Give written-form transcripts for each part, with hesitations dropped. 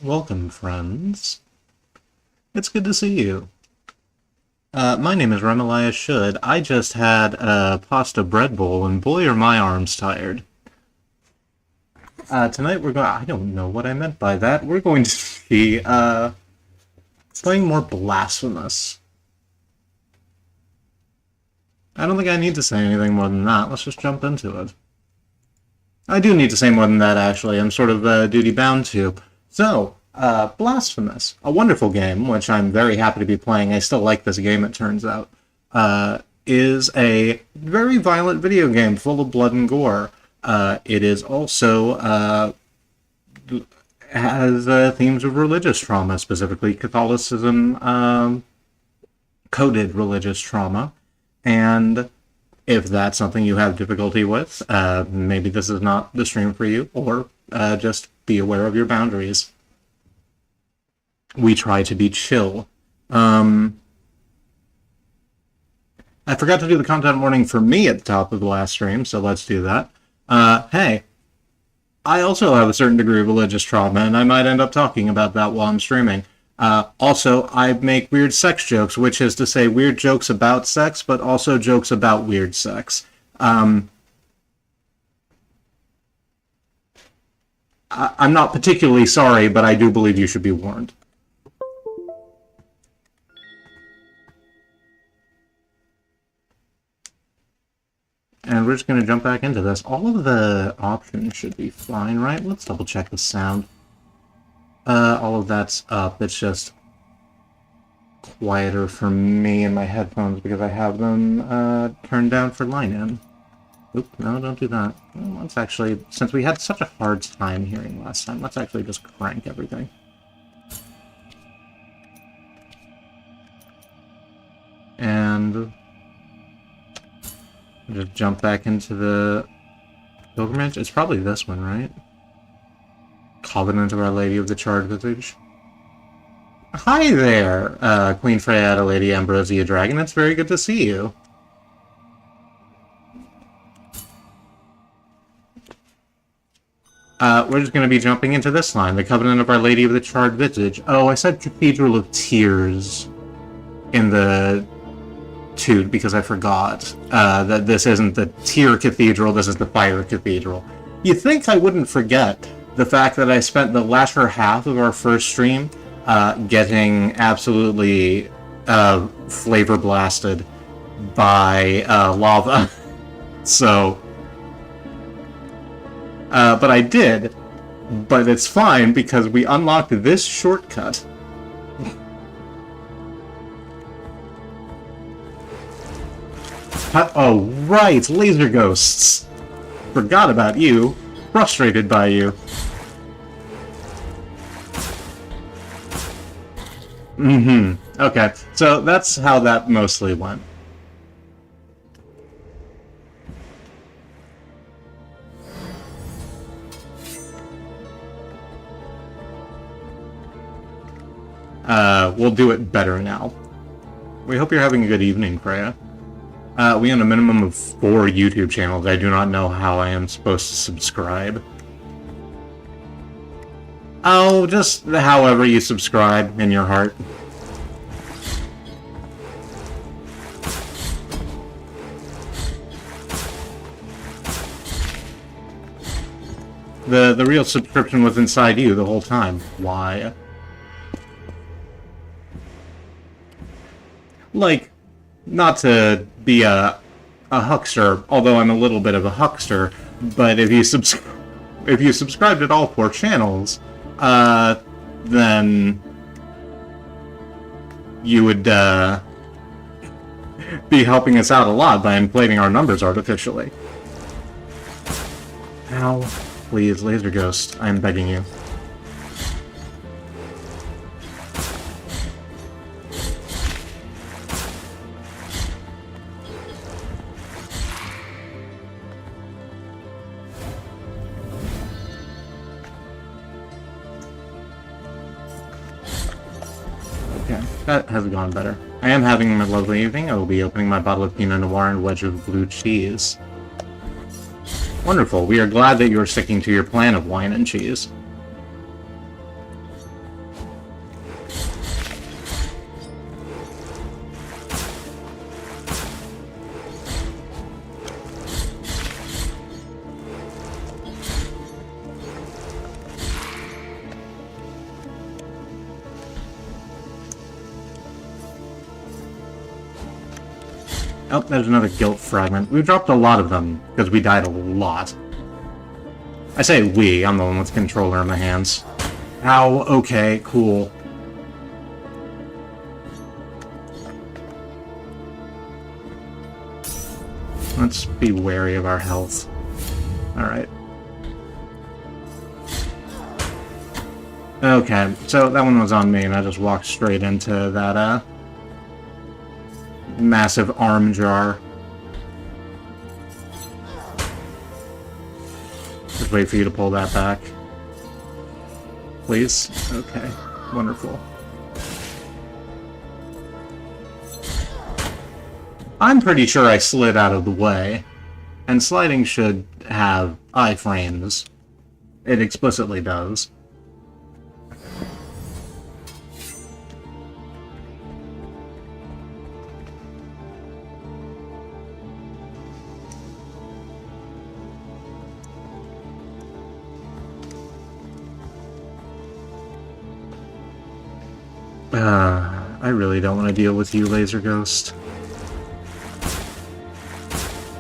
Welcome, friends. It's good to see you. My name is Remmi Should. I just had a pasta bread bowl, and boy are my arms tired. Tonight we're going... I don't know what I meant by that. We're going to be, playing more Blasphemous. I don't think I need to say anything more than that. Let's just jump into it. I do need to say more than that, actually. I'm sort of duty-bound to. So, Blasphemous, a wonderful game, which I'm very happy to be playing. I still like this game, it turns out, is a very violent video game full of blood and gore. It is also has themes of religious trauma, specifically Catholicism coded religious trauma. And if that's something you have difficulty with, maybe this is not the stream for you, or just be aware of your boundaries. We try to be chill. I forgot to do the content warning for me at the top of the last stream, so let's do that. Hey, I also have a certain degree of religious trauma, and I might end up talking about that while I'm streaming. Also, I make weird sex jokes, which is to say weird jokes about sex, but also jokes about weird sex. I'm not particularly sorry, but I do believe you should be warned. And we're just going to jump back into this. All of the options should be fine, right? Let's double check the sound. All of that's up. It's just quieter for me in my headphones because I have them turned down for line-in. Oop, no, don't do that. Well, let's actually, since we had such a hard time hearing last time, let's actually just crank everything. And just jump back into the pilgrimage. It's probably this one, right? Covenant of Our Lady of the Charred Visage. Hi there, Queen Freya, Lady Ambrosia Dragon. It's very good to see you. We're just going to be jumping into this line. The Covenant of Our Lady of the Charred Visage. Oh, I said Cathedral of Tears in the toot because I forgot that this isn't the Tear Cathedral, this is the Fire Cathedral. You'd think I wouldn't forget the fact that I spent the latter half of our first stream getting absolutely flavor blasted by lava. So, but I did, but it's fine because we unlocked this shortcut. Oh, right, laser ghosts. Forgot about you. Frustrated by you. Okay, so that's how that mostly went. We'll do it better now. We hope you're having a good evening, Freya. We own a minimum of 4 YouTube channels. I do not know how I am supposed to subscribe. Oh, just however you subscribe in your heart. The real subscription was inside you the whole time. Why? Like, not to be a huckster, although I'm a little bit of a huckster, but if you subscribed at all 4 channels, then you would be helping us out a lot by inflating our numbers artificially. Ow. Please, Laser Ghost, I'm begging you. Okay, that has gone better. I am having a lovely evening. I will be opening my bottle of Pinot Noir and wedge of blue cheese. Wonderful. We are glad that you are sticking to your plan of wine and cheese. Oh, there's another guilt fragment. We dropped a lot of them, because we died a lot. I say we, I'm the one with the controller in my hands. Ow, okay, cool. Let's be wary of our health. Alright. Okay, so that one was on me, and I just walked straight into that, massive arm jar. Just wait for you to pull that back. Please? Okay, wonderful. I'm pretty sure I slid out of the way, and sliding should have iframes. It explicitly does. I really don't want to deal with you, Laser Ghost.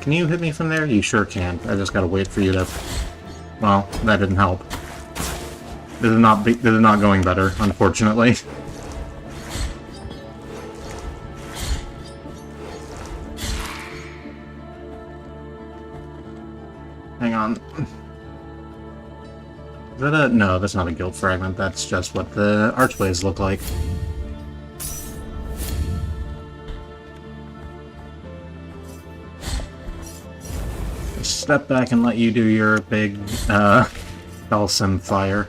Can you hit me from there? You sure can. I just gotta wait for you to... Well, that didn't help. This is not going better, unfortunately. Hang on. Is that a... No, that's not a guilt fragment. That's just what the archways look like. Just step back and let you do your big, balsam fire.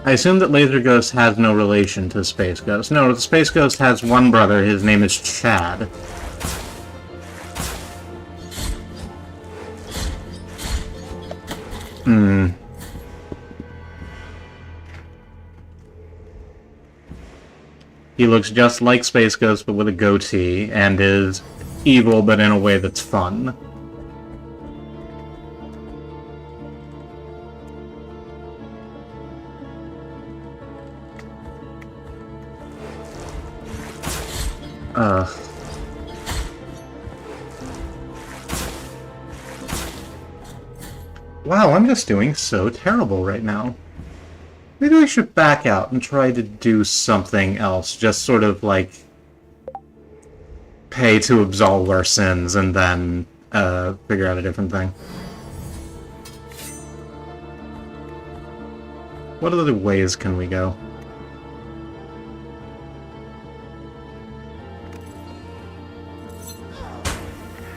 I assume that Laser Ghost has no relation to Space Ghost. No, the Space Ghost has one brother. His name is Chad. He looks just like Space Ghost, but with a goatee, and is evil, but in a way that's fun. Wow, I'm just doing so terrible right now. Maybe we should back out and try to do something else. Just sort of, like, pay to absolve our sins and then, figure out a different thing. What other ways can we go?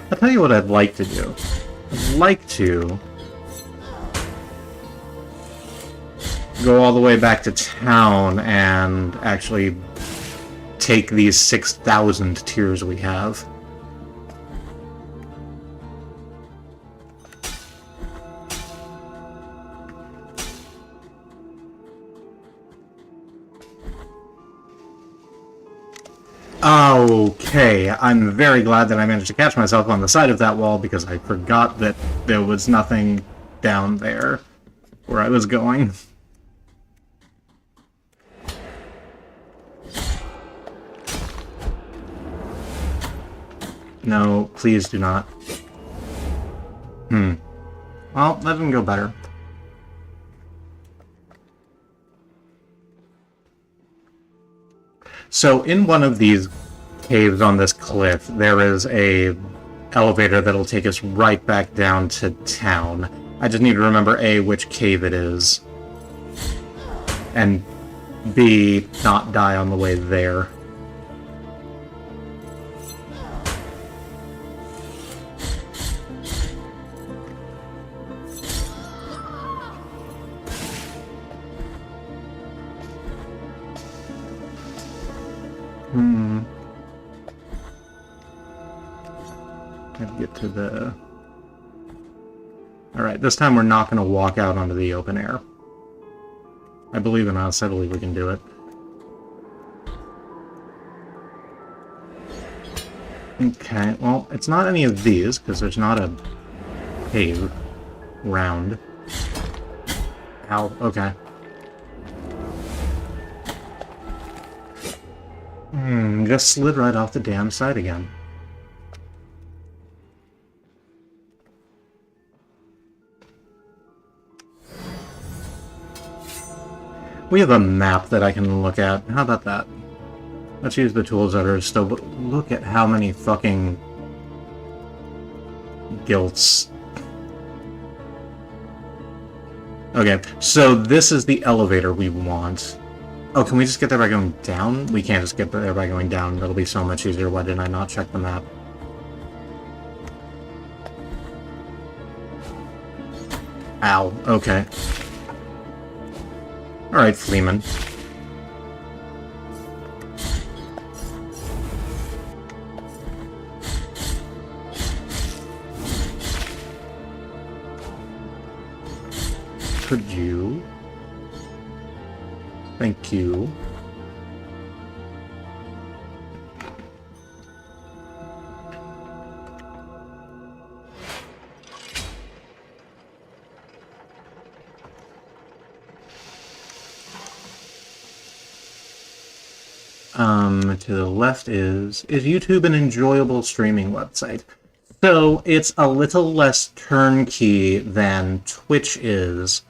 I'll tell you what I'd like to do. I'd like to go all the way back to town and actually take these 6,000 tiers we have. Okay, I'm very glad that I managed to catch myself on the side of that wall because I forgot that there was nothing down there where I was going. No, please do not. Well, that didn't go better. So, in one of these caves on this cliff, there is a elevator that'll take us right back down to town. I just need to remember A, which cave it is, and B, not die on the way there. Gotta get to the... Alright, this time we're not going to walk out onto the open air. I believe in us, I believe we can do it. Okay, well, it's not any of these, because there's not a cave round. Ow, okay. Just slid right off the damn side again. We have a map that I can look at. How about that? Let's use the tools that are still... Look at how many fucking... guilts. Okay, so this is the elevator we want. Oh, can we just get there by going down? We can't just get there by going down. That'll be so much easier. Why didn't I not check the map? Ow. Okay. Alright, Fleeman. Could you? Thank you. To the left is YouTube an enjoyable streaming website? So it's a little less turnkey than Twitch is,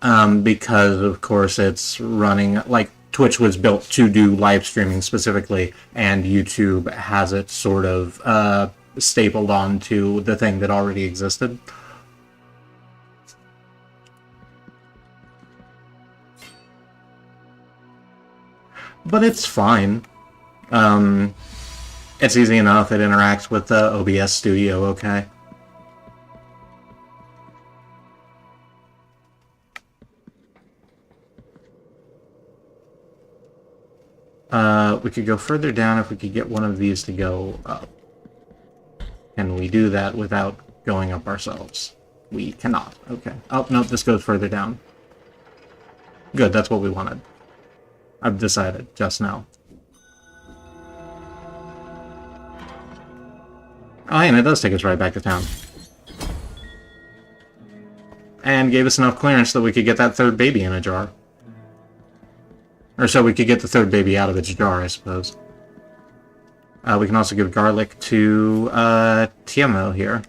because of course it's running, like, Twitch was built to do live streaming specifically, and YouTube has it sort of stapled onto the thing that already existed. But it's fine. It's easy enough. It interacts with the OBS Studio, okay? We could go further down if we could get one of these to go up. Can we do that without going up ourselves? We cannot. Okay. Oh, no, this goes further down. Good, that's what we wanted. I've decided just now. Oh, and it does take us right back to town. And gave us enough clearance that we could get that third baby in a jar. Or so we could get the third baby out of its jar, I suppose. We can also give garlic to Tiamo here.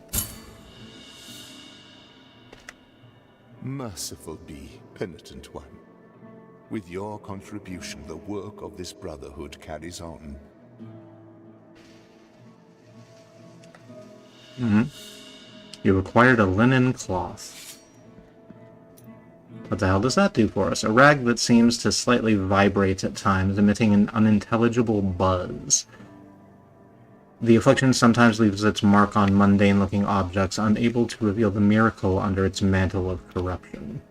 Merciful be, penitent one. With your contribution, the work of this brotherhood carries on. You acquired a linen cloth. What the hell does that do for us? A rag that seems to slightly vibrate at times, emitting an unintelligible buzz. The affliction sometimes leaves its mark on mundane-looking objects, unable to reveal the miracle under its mantle of corruption.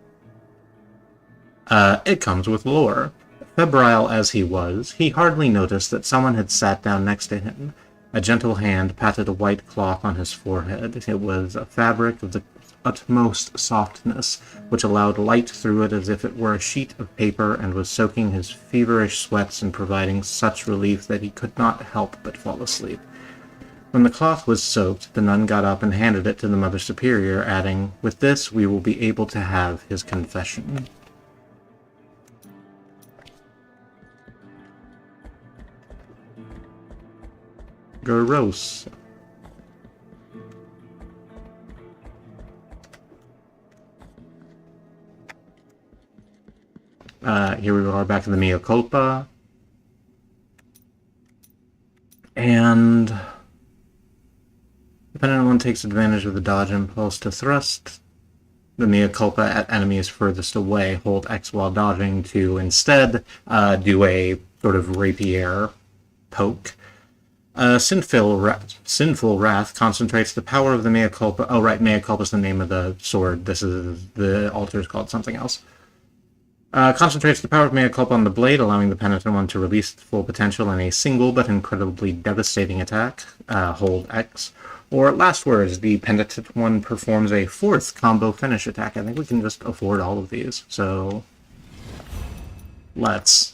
It comes with lore. Febrile as he was, he hardly noticed that someone had sat down next to him. A gentle hand patted a white cloth on his forehead. It was a fabric of the utmost softness, which allowed light through it as if it were a sheet of paper, and was soaking his feverish sweats and providing such relief that he could not help but fall asleep. When the cloth was soaked, the nun got up and handed it to the Mother Superior, adding, "With this we will be able to have his confession." Gross. Here we are back in the Mea Culpa. And depending one takes advantage of the dodge impulse to thrust the Mea Culpa at enemies furthest away. Hold X while dodging to instead do a sort of rapier poke. Sinful Wrath concentrates the power of the Mea Culpa. Oh, right, Mea Culpa is the name of the sword. This is the altar is called something else. Concentrates the power of Mea Culpa on the blade, allowing the penitent one to release its full potential in a single but incredibly devastating attack. Hold X. Or last words, the penitent one performs a fourth combo finish attack. I think we can just afford all of these, so let's.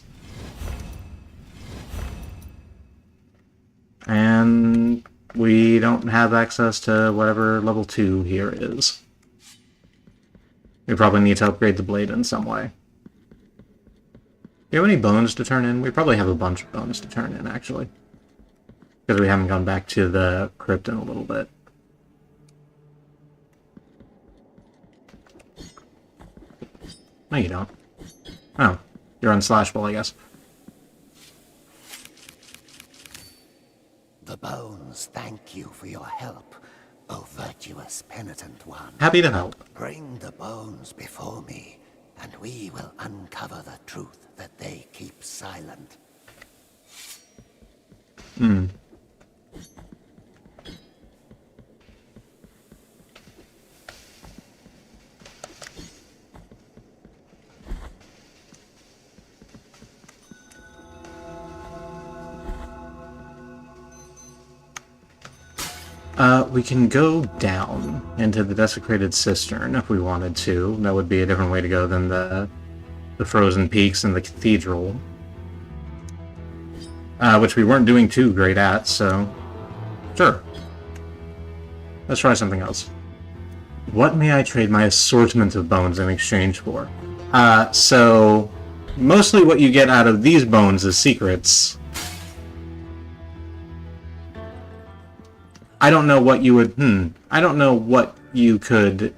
And we don't have access to whatever level 2 here is. We probably need to upgrade the blade in some way. Do you have any bones to turn in? We probably have a bunch of bones to turn in, actually. Because we haven't gone back to the crypt in a little bit. No, you don't. Oh, you're unslashable, I guess. The bones thank you for your help, O virtuous penitent one. Happy to help. Bring the bones before me, and we will uncover the truth that they keep silent. We can go down into the desecrated cistern if we wanted to. That would be a different way to go than the frozen peaks and the cathedral. Which we weren't doing too great at, so... Sure. Let's try something else. What may I trade my assortment of bones in exchange for? So... Mostly what you get out of these bones is secrets. I don't know what you would... I don't know what you could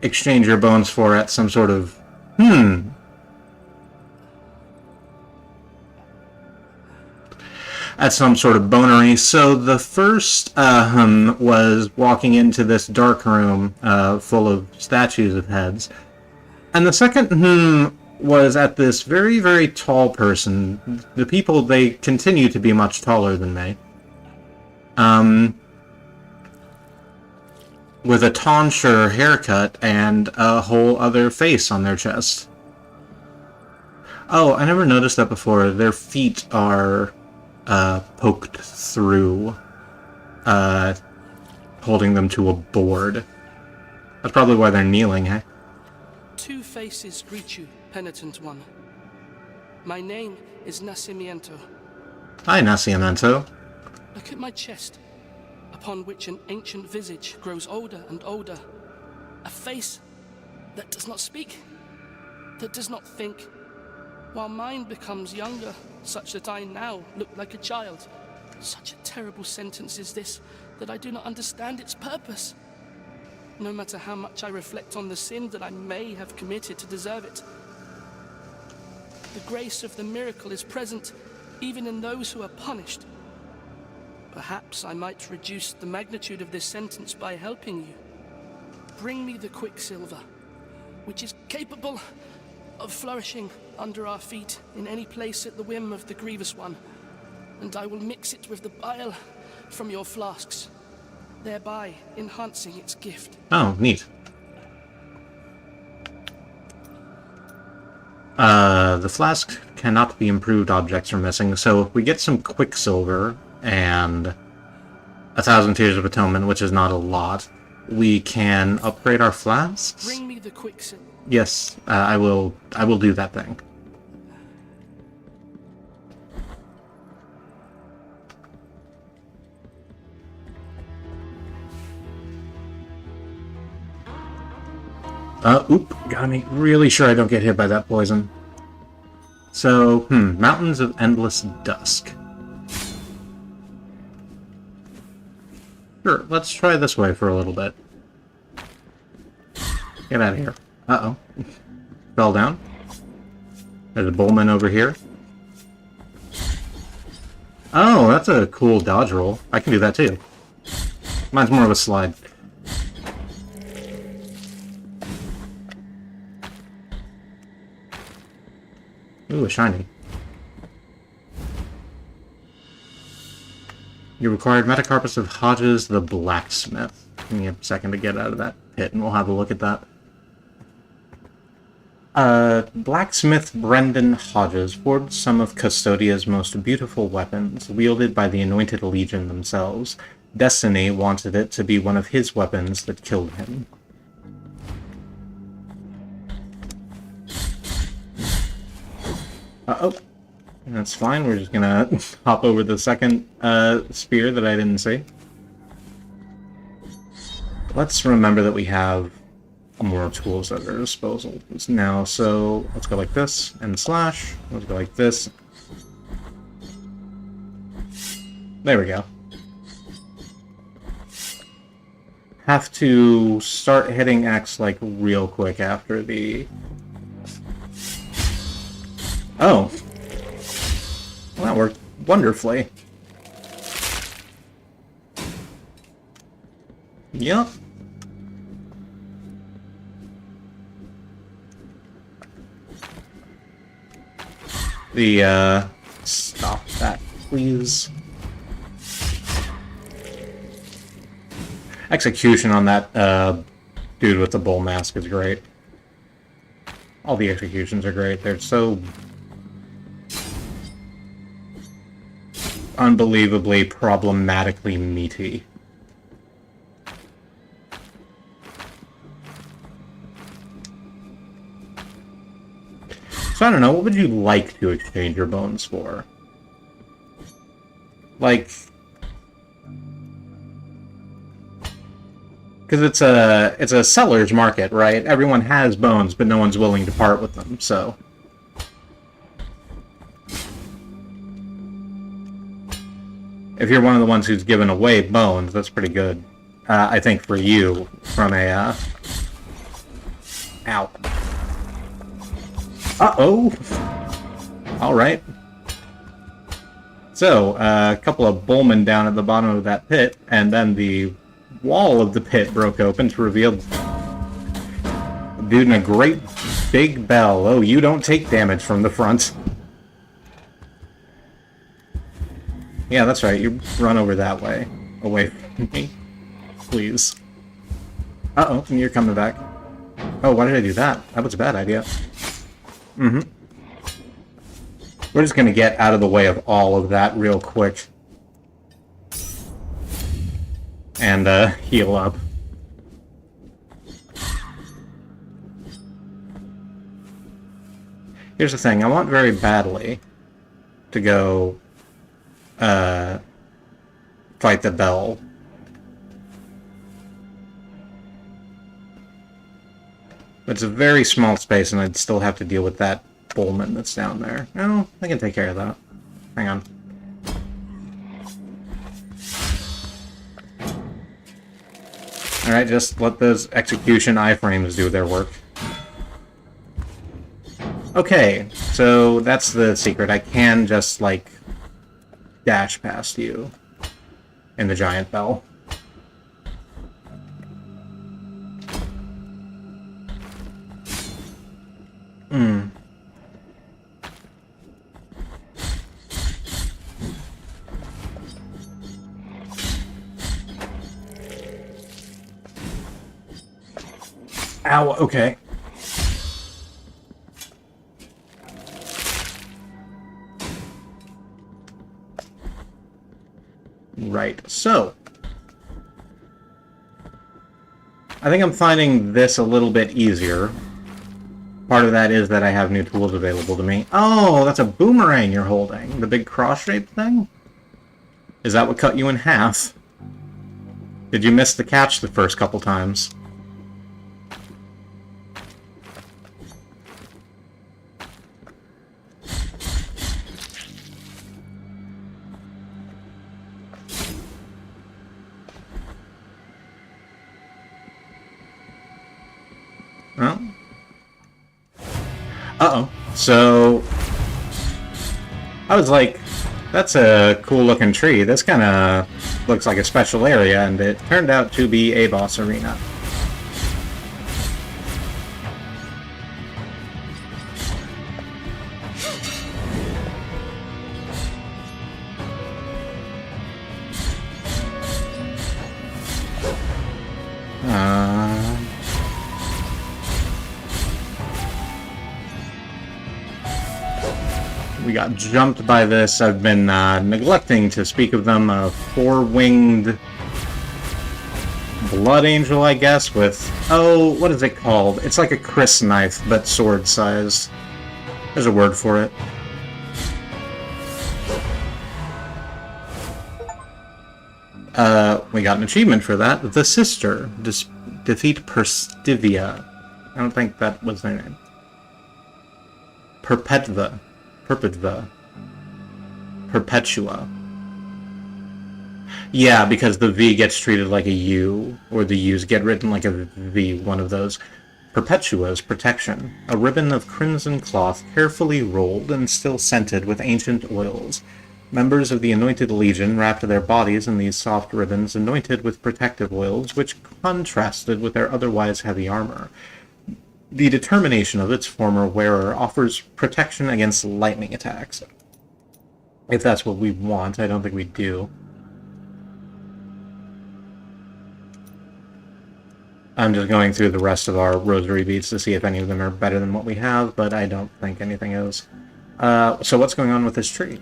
exchange your bones for at some sort of... At some sort of bonery. So the first was walking into this dark room full of statues of heads. And the second was at this very, very tall person. The people, they continue to be much taller than me. With a tonsure haircut and a whole other face on their chest. Oh, I never noticed that before. Their feet are poked through, holding them to a board. That's probably why they're kneeling, eh? Two faces greet you, penitent one. My name is Nacimiento. Hi, Nacimiento. Look at my chest, upon which an ancient visage grows older and older. A face that does not speak, that does not think, while mine becomes younger, such that I now look like a child. Such a terrible sentence is this, that I do not understand its purpose. No matter how much I reflect on the sin that I may have committed to deserve it. The grace of the miracle is present even in those who are punished. Perhaps I might reduce the magnitude of this sentence by helping you. Bring me the quicksilver, which is capable of flourishing under our feet in any place at the whim of the grievous one, and I will mix it with the bile from your flasks, thereby enhancing its gift. Oh, neat. The flask cannot be improved, objects are missing, so if we get some quicksilver and 1,000 Tears of Atonement, which is not a lot, we can upgrade our flasks? Bring me the quicksilver. Yes, I will do that thing. Gotta make really sure I don't get hit by that poison. So, Mountains of Endless Dusk. Sure, let's try this way for a little bit. Get out of here. Uh-oh. Fell down. There's a bowman over here. Oh, that's a cool dodge roll. I can do that too. Mine's more of a slide. Ooh, a shiny. You required Metacarpus of Hodges the Blacksmith. Give me a second to get out of that pit and we'll have a look at that. Blacksmith Brendan Hodges forged some of Custodia's most beautiful weapons, wielded by the Anointed Legion themselves. Destiny wanted it to be one of his weapons that killed him. Uh-oh. That's fine, we're just gonna hop over the second spear that I didn't see. Let's remember that we have more tools at our disposal now. So let's go like this and slash. Let's go like this. There we go. Have to start hitting X like real quick after the... Oh. Well, that worked wonderfully. Yep. Stop that, please. Execution on that, dude with the bull mask is great. All the executions are great. They're so... unbelievably problematically meaty. So I don't know, what would you like to exchange your bones for? Like... Because it's a seller's market, right? Everyone has bones, but no one's willing to part with them, so... If you're one of the ones who's given away bones, that's pretty good. I think for you, from a, Ow. Uh-oh! Alright. So, a couple of bullmen down at the bottom of that pit, and then the wall of the pit broke open to reveal a dude in a great big bell. Oh, you don't take damage from the front. Yeah, that's right, you run over that way. Away from me. Please. Uh-oh, and you're coming back. Oh, why did I do that? That was a bad idea. Mm-hmm. We're just gonna get out of the way of all of that real quick. And, heal up. Here's the thing, I want very badly to go, fight the bell. But it's a very small space, and I'd still have to deal with that bullman that's down there. No, I can take care of that. Hang on. Alright, just let those execution iframes do their work. Okay, so that's the secret. I can just, like, dash past you in the giant bell. Hmm. Ow, okay. Right, so... I think I'm finding this a little bit easier. Part of that is that I have new tools available to me. Oh, that's a boomerang you're holding. The big cross-shaped thing? Is that what cut you in half? Did you miss the catch the first couple times? Well... Uh-oh. So... I was like, that's a cool-looking tree. This kind of looks like a special area, and it turned out to be a boss arena. We got jumped by this. I've been neglecting to speak of them. A four-winged blood angel, I guess, with... Oh, what is it called? It's like a Chris knife, but sword-sized. There's a word for it. We got an achievement for that. The Sister. Defeat Perstivia. I don't think that was their name. Perpetua. Perpetua. Yeah, because the V gets treated like a U, or the U's get written like a V, one of those. Perpetua's protection. A ribbon of crimson cloth carefully rolled and still scented with ancient oils. Members of the Anointed Legion wrapped their bodies in these soft ribbons anointed with protective oils, which contrasted with their otherwise heavy armor. The determination of its former wearer offers protection against lightning attacks. If that's what we want, I don't think we do. I'm just going through the rest of our rosary beads to see if any of them are better than what we have, but I don't think anything is. So what's going on with this tree?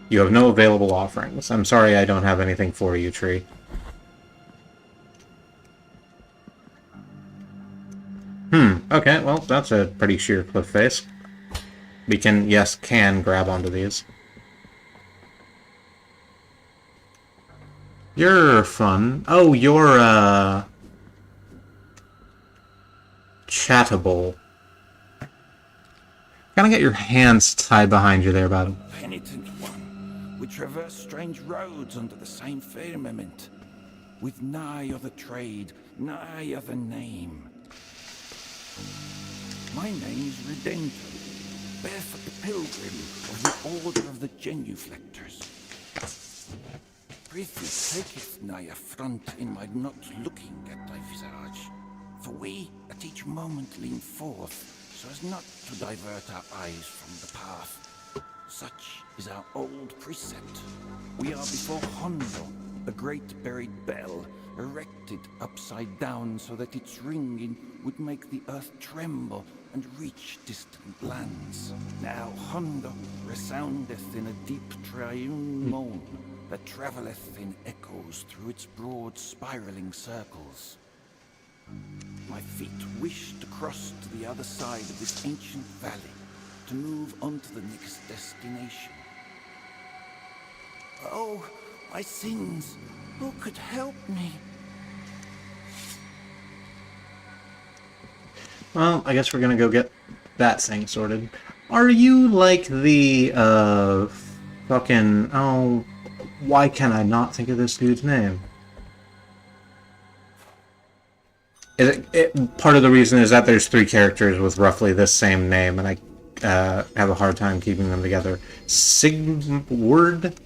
You have no available offerings. I'm sorry I don't have anything for you, tree. Okay, well, that's a pretty sheer cliff face. We can, yes, can grab onto these. You're fun. Oh, you're, chattable. Kinda get your hands tied behind you there, bud. Penitent one, we traverse strange roads under the same firmament, with nigh other trade, nigh other name. My name's Redento, barefoot the pilgrim of the Order of the Genuflectors. Prithee taketh nigh affront in my not looking at thy visage, for we at each moment lean forth, so as not to divert our eyes from the path. Such is our old precept. We are before Hondo, the great buried bell, erected upside down so that its ringing would make the earth tremble and reach distant lands. Now Hondo resoundeth in a deep triune moan that travelleth in echoes through its broad spiraling circles. My feet wish to cross to the other side of this ancient valley, to move on to the next destination. Oh, my sins! Who could help me? Well, I guess we're gonna go get that thing sorted. Are you like the, fucking... Oh, why can I not think of this dude's name? Part of the reason is that there's 3 characters with roughly this same name, and I have a hard time keeping them together. Sigward?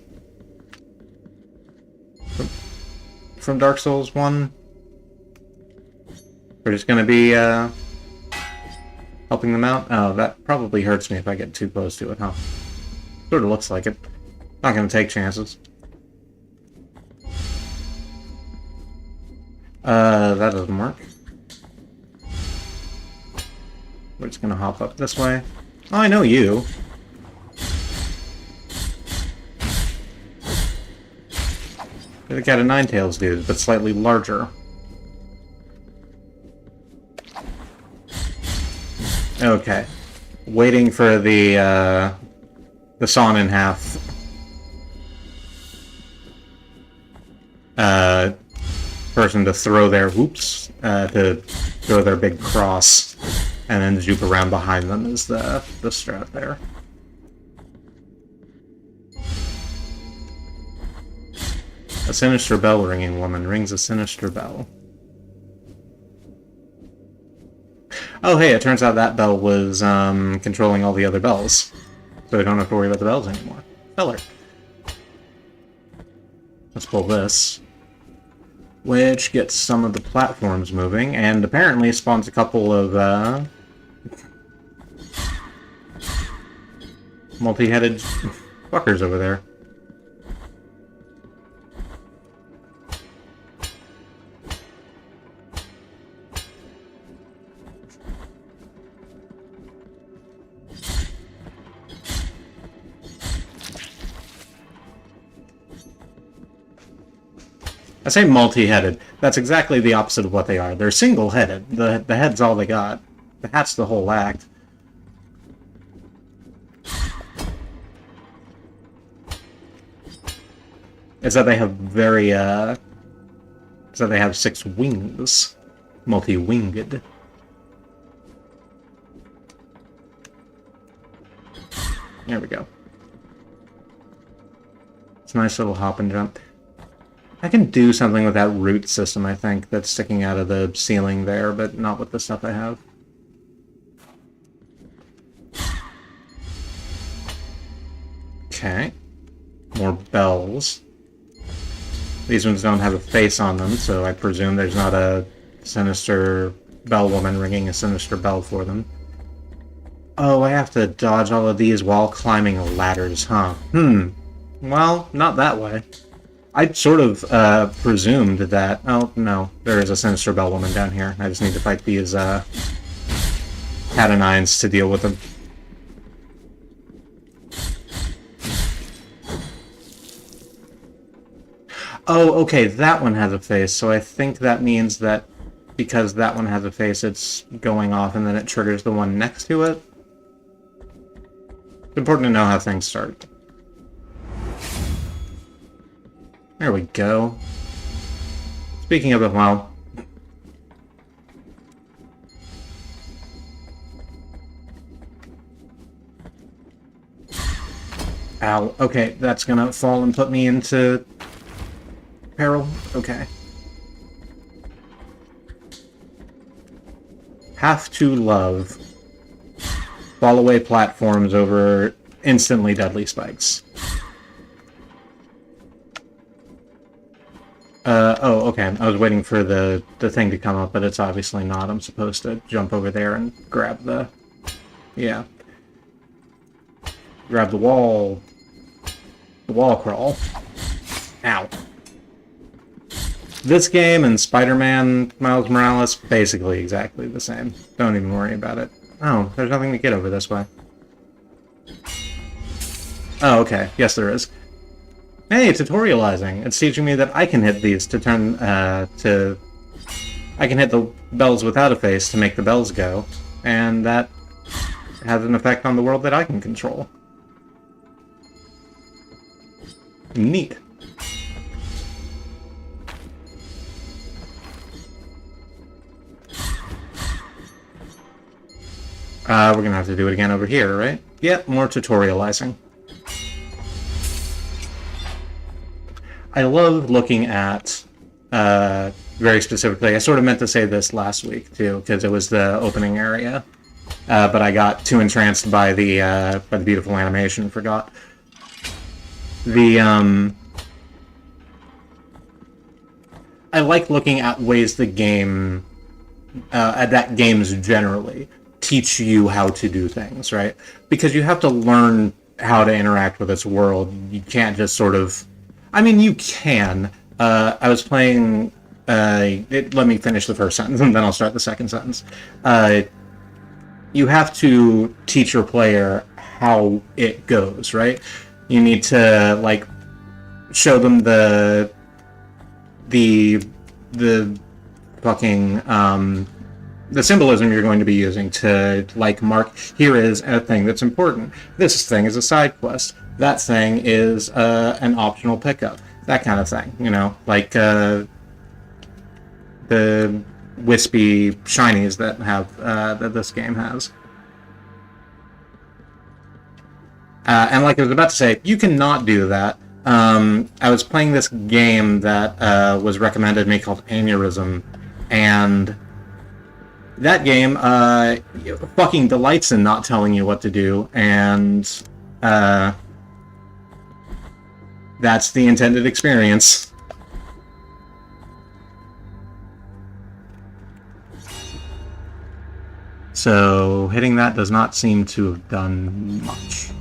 From Dark Souls 1? We're just gonna be, helping them out? Oh, that probably hurts me if I get too close to it, huh? Sort of looks like it. Not gonna take chances. That doesn't work. We're just gonna hop up this way. Oh, I know you. You're the Cat of Nine Tails dude, but slightly larger. Okay. Waiting for the sawn in half. Person to throw their to throw their big cross, and then juke around behind them is the strat there. A sinister bell ringing woman rings a sinister bell. Oh hey, it turns out that bell was controlling all the other bells, so we don't have to worry about the bells anymore. Stellar. Let's pull this, which gets some of the platforms moving, and apparently spawns a couple of, multi-headed fuckers over there. I say multi-headed. That's exactly the opposite of what they are. They're single-headed. The head's all they got. The hat's the whole act. It's that they have very, So they have 6 wings. Multi-winged. There we go. It's a nice little hop and jump. I can do something with that root system, I think, that's sticking out of the ceiling there, but not with the stuff I have. Okay. More bells. These ones don't have a face on them, so I presume there's not a sinister bell woman ringing a sinister bell for them. Oh, I have to dodge all of these while climbing ladders, huh? Well, not that way. I sort of presumed that... Oh, no. There is a sinister bell woman down here. I just need to fight these cat o' nines to deal with them. Oh, okay, that one has a face, so I think that means that because that one has a face, it's going off and then it triggers the one next to it. It's important to know how things start. There we go. Speaking of it, well... Ow, okay, that's gonna fall and put me into... peril? Okay. Have to love fall away platforms over instantly deadly spikes. Oh, okay. I was waiting for the thing to come up, but it's obviously not. I'm supposed to jump over there and grab the... Yeah. Grab the wall. The wall crawl. Ow. This game and Spider-Man Miles Morales, basically exactly the same. Don't even worry about it. Oh, there's nothing to get over this way. Oh, okay. Yes, there is. Hey, tutorializing. It's teaching me that I can hit these to turn, I can hit the bells without a face to make the bells go, and that has an effect on the world that I can control. Neat. We're gonna have to do it again over here, right? Yep, more tutorializing. I love looking at, very specifically, I sort of meant to say this last week, too, because it was the opening area, but I got too entranced by the beautiful animation and forgot. I like looking at ways the game, that games generally teach you how to do things, right? Because you have to learn how to interact with its world. You can't just sort of... I mean, you can. I was playing... let me finish the first sentence, and then I'll start the second sentence. You have to teach your player how it goes, right? You need to, like, show them the fucking... the symbolism you're going to be using to, like, mark, here is a thing that's important. This thing is a side quest. That thing is an optional pickup. That kind of thing, you know? Like, the wispy shinies that have, that this game has. And like I was about to say, you cannot do that. I was playing this game that was recommended to me called Aneurysm, and... that game fucking delights in not telling you what to do, and that's the intended experience. So hitting that does not seem to have done much.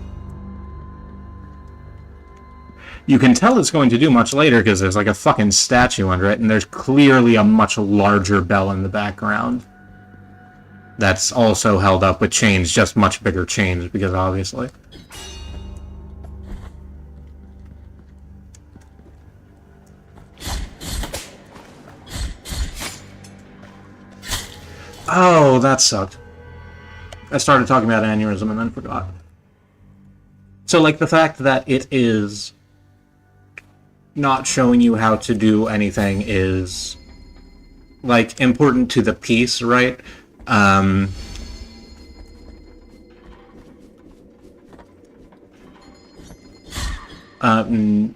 You can tell it's going to do much later because there's like a fucking statue under it, and there's clearly a much larger bell in the background. That's also held up with chains, just much bigger chains, because obviously. Oh, that sucked. I started talking about aneurysm and then forgot. So, like, the fact that it is not showing you how to do anything is like, important to the piece, right?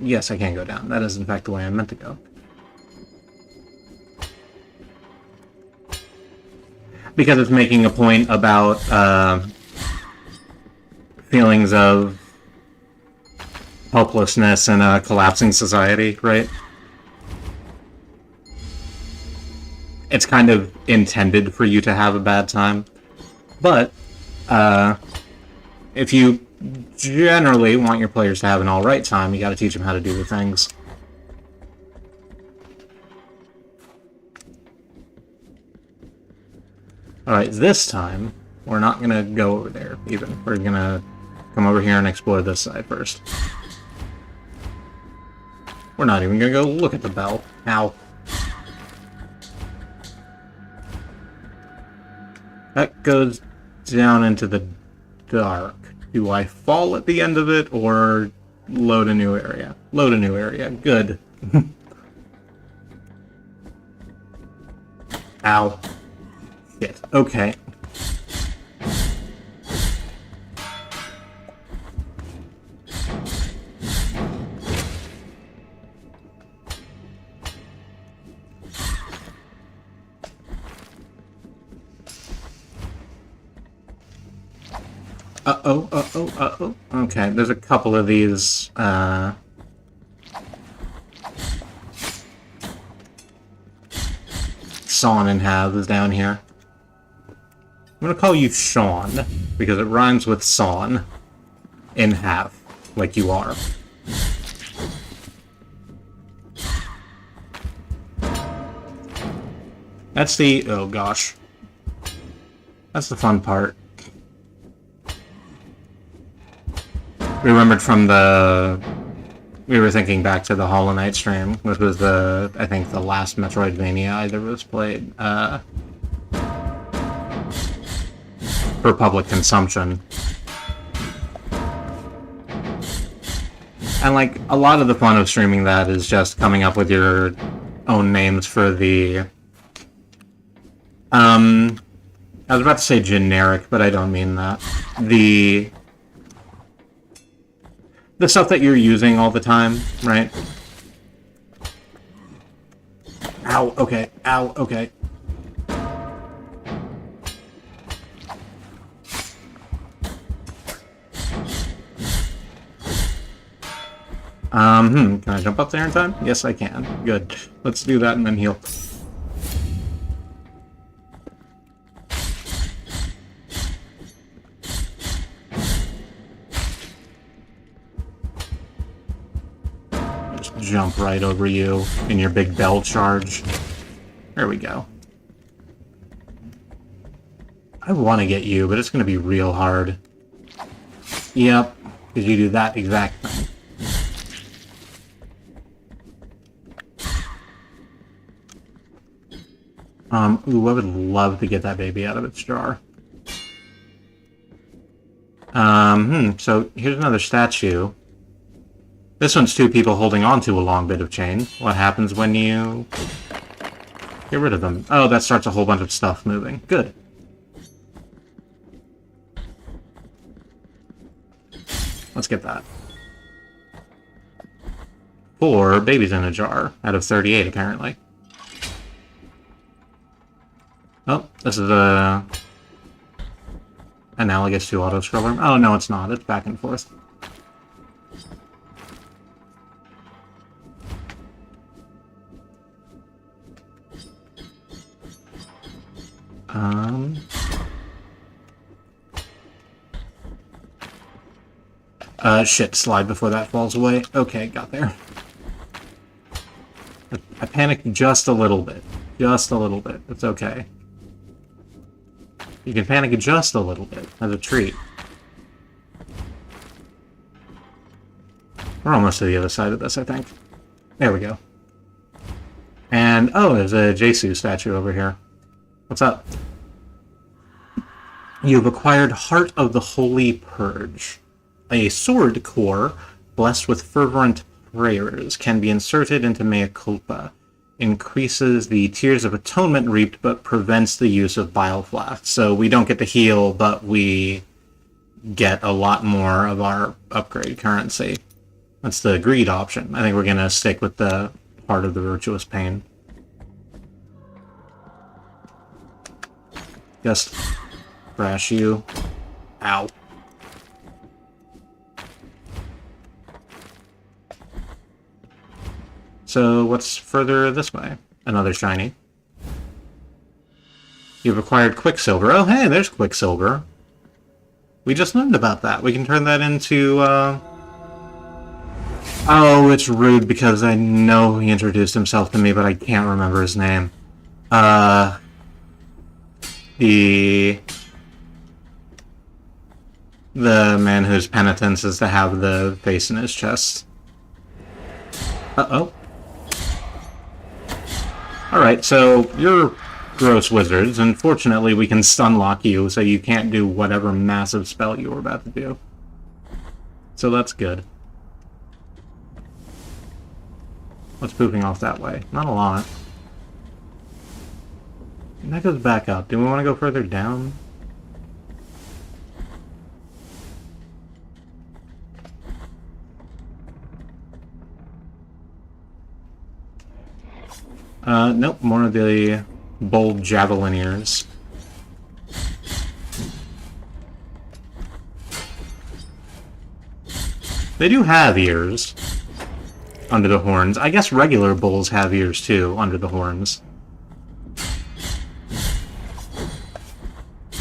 Yes, I can go down. That is, in fact, the way I meant to go. Because it's making a point about, feelings of helplessness in a collapsing society, right? It's kind of intended for you to have a bad time. But, if you generally want your players to have an alright time, you gotta teach them how to do the things. Alright, this time, we're not gonna go over there, even. We're gonna come over here and explore this side first. We're not even gonna go look at the bell. Ow. That goes down into the dark. Do I fall at the end of it, or load a new area? Load a new area. Good. Ow. Shit. Okay. Uh-oh. Okay, there's a couple of these, sawn in halves down here. I'm gonna call you Sean, because it rhymes with sawn in half, like you are. That's the... oh gosh. That's the fun part. Remembered from the... we were thinking back to the Hollow Knight stream, which was the, I think, the last Metroidvania either of us played, for public consumption. And, like, a lot of the fun of streaming that is just coming up with your own names for the... I was about to say generic, but I don't mean that. The stuff that you're using all the time, right? Ow, okay. Ow, okay. Can I jump up there in time? Yes, I can. Good. Let's do that and then heal. Just jump right over you in your big bell charge. There we go. I want to get you, but it's going to be real hard. Yep, because you do that exact thing. Ooh, I would love to get that baby out of its jar. So here's another statue. This one's two people holding on to a long bit of chain. What happens when you get rid of them? Oh, that starts a whole bunch of stuff moving. Good. Let's get that. 4 babies in a jar, out of 38, apparently. Oh, this is analogous to auto-scroller. Oh, no, it's not. It's back and forth. Shit, slide before that falls away. Okay, got there. I panicked just a little bit. Just a little bit. It's okay. You can panic just a little bit, as a treat. We're almost to the other side of this, I think. There we go. And, oh, there's a Jesu statue over here. What's up? You've acquired Heart of the Holy Purge. A sword core, blessed with fervent prayers, can be inserted into Mea Culpa. increases the Tears of Atonement reaped, but prevents the use of Bile Flask. So we don't get to heal, but we get a lot more of our upgrade currency. That's the greed option. I think we're going to stick with the part of the Virtuous Pain. Just crash you. Ow. So what's further this way? Another shiny. You've acquired Quicksilver. Oh, hey, there's Quicksilver. We just learned about that. We can turn that into, Oh, it's rude because I know he introduced himself to me, but I can't remember his name. The man whose penitence is to have the face in his chest. Uh-oh. Alright, so you're gross wizards, and fortunately we can stunlock you so you can't do whatever massive spell you were about to do. So that's good. What's pooping off that way? Not a lot. And that goes back up. Do we want to go further down? Nope, more of the bold javelineers. They do have ears under the horns. I guess regular bulls have ears too, under the horns.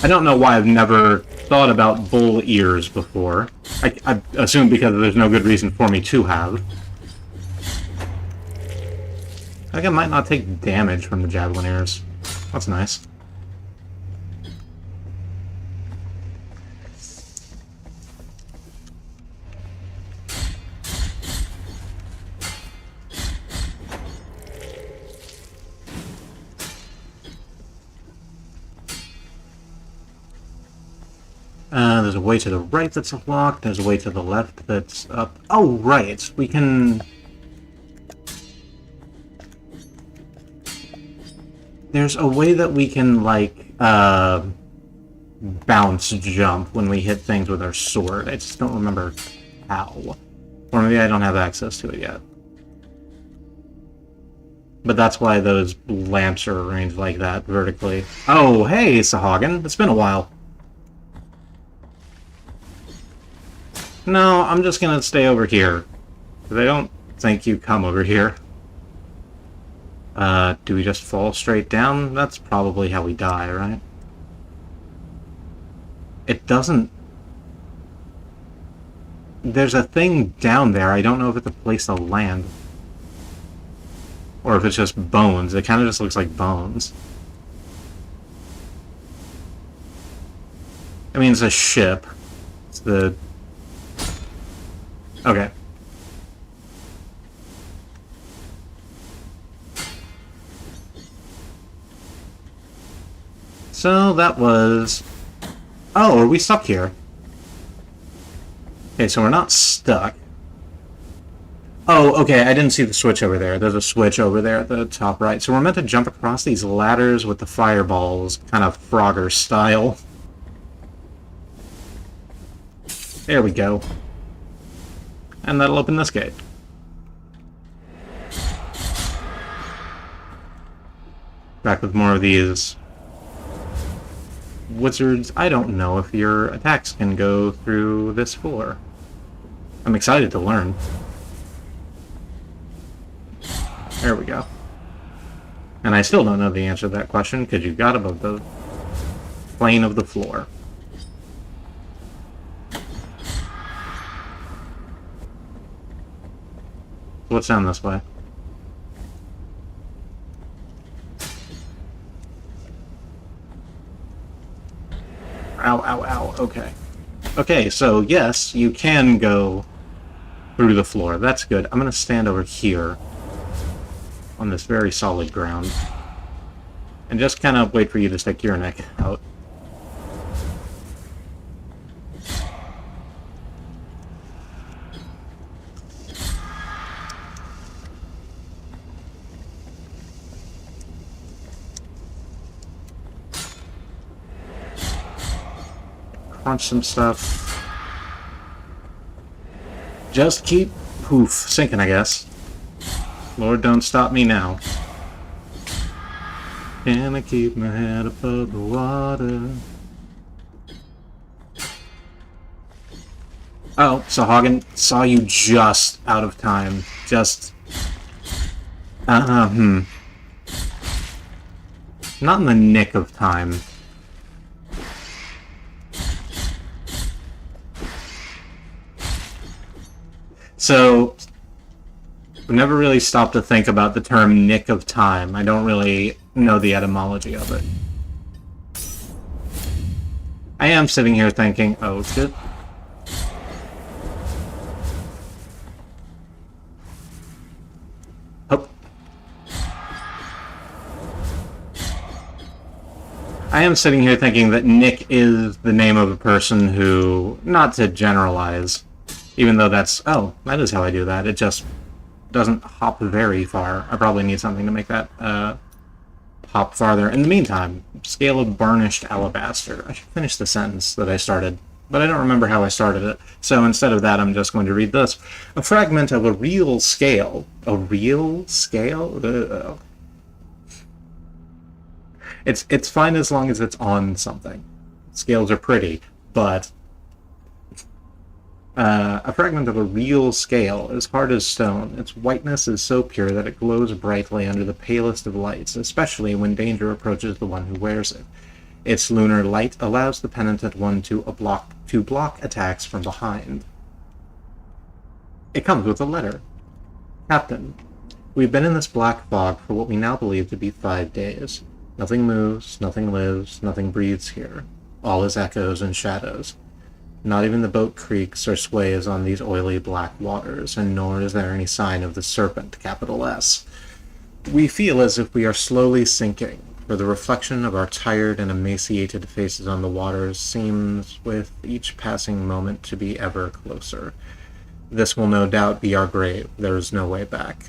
I don't know why I've never thought about bull ears before. I assume because there's no good reason for me to have. I think I might not take damage from the javelineers. That's nice. There's a way to the right that's locked. There's a way to the left that's up. Oh, right. We can... There's a way that we can, like, bounce jump when we hit things with our sword. I just don't remember how. Or maybe I don't have access to it yet. But that's why those lamps are arranged like that, vertically. Oh, hey, Sahagin. It's been a while. No, I'm just gonna stay over here. Because I don't think you come over here. Do we just fall straight down? That's probably how we die, right? It doesn't... There's a thing down there. I don't know if it's a place to land. Or if it's just bones. It kind of just looks like bones. I mean, it's a ship. It's the... Okay. So that was... Oh, are we stuck here? Okay, so we're not stuck. Oh, okay, I didn't see the switch over there. There's a switch over there at the top right. So we're meant to jump across these ladders with the fireballs, kind of Frogger style. There we go. And that'll open this gate. Back with more of these wizards. I don't know if your attacks can go through this floor. I'm excited to learn. There we go. And I still don't know the answer to that question because you got above the plane of the floor. What's down this way? Ow, ow, ow. Okay. Okay, so yes, you can go through the floor. That's good. I'm gonna stand over here on this very solid ground and just kind of wait for you to stick your neck out. crunch some stuff. Just keep, sinking, I guess. Lord, don't stop me now. Can I keep my head above the water? Oh, so Hagen saw you just out of time. Just... Not in the nick of time. So, I've never really stopped to think about the term nick of time. I don't really know the etymology of it. I am sitting here thinking, oh shit. Oh. I am sitting here thinking that Nick is the name of a person who, not to generalize, even though that's, oh, that is how I do that. It just doesn't hop very far. I probably need something to make that hop farther. In the meantime, scale of burnished alabaster. I should finish the sentence that I started, but I don't remember how I started it. So instead of that, I'm just going to read this. A fragment of a real scale. A real scale? It's fine as long as it's on something. Scales are pretty, but a fragment of a real scale, as hard as stone. Its whiteness is so pure that it glows brightly under the palest of lights, especially when danger approaches the one who wears it. Its lunar light allows the penitent one to block attacks from behind. It comes with a letter. Captain, we've been in this black fog for what we now believe to be 5 days. Nothing moves, nothing lives, nothing breathes here. All is echoes and shadows. Not even the boat creaks or sways on these oily black waters, and nor is there any sign of the serpent, capital S. We feel as if we are slowly sinking, for the reflection of our tired and emaciated faces on the waters seems, with each passing moment, to be ever closer. This will no doubt be our grave. There is no way back.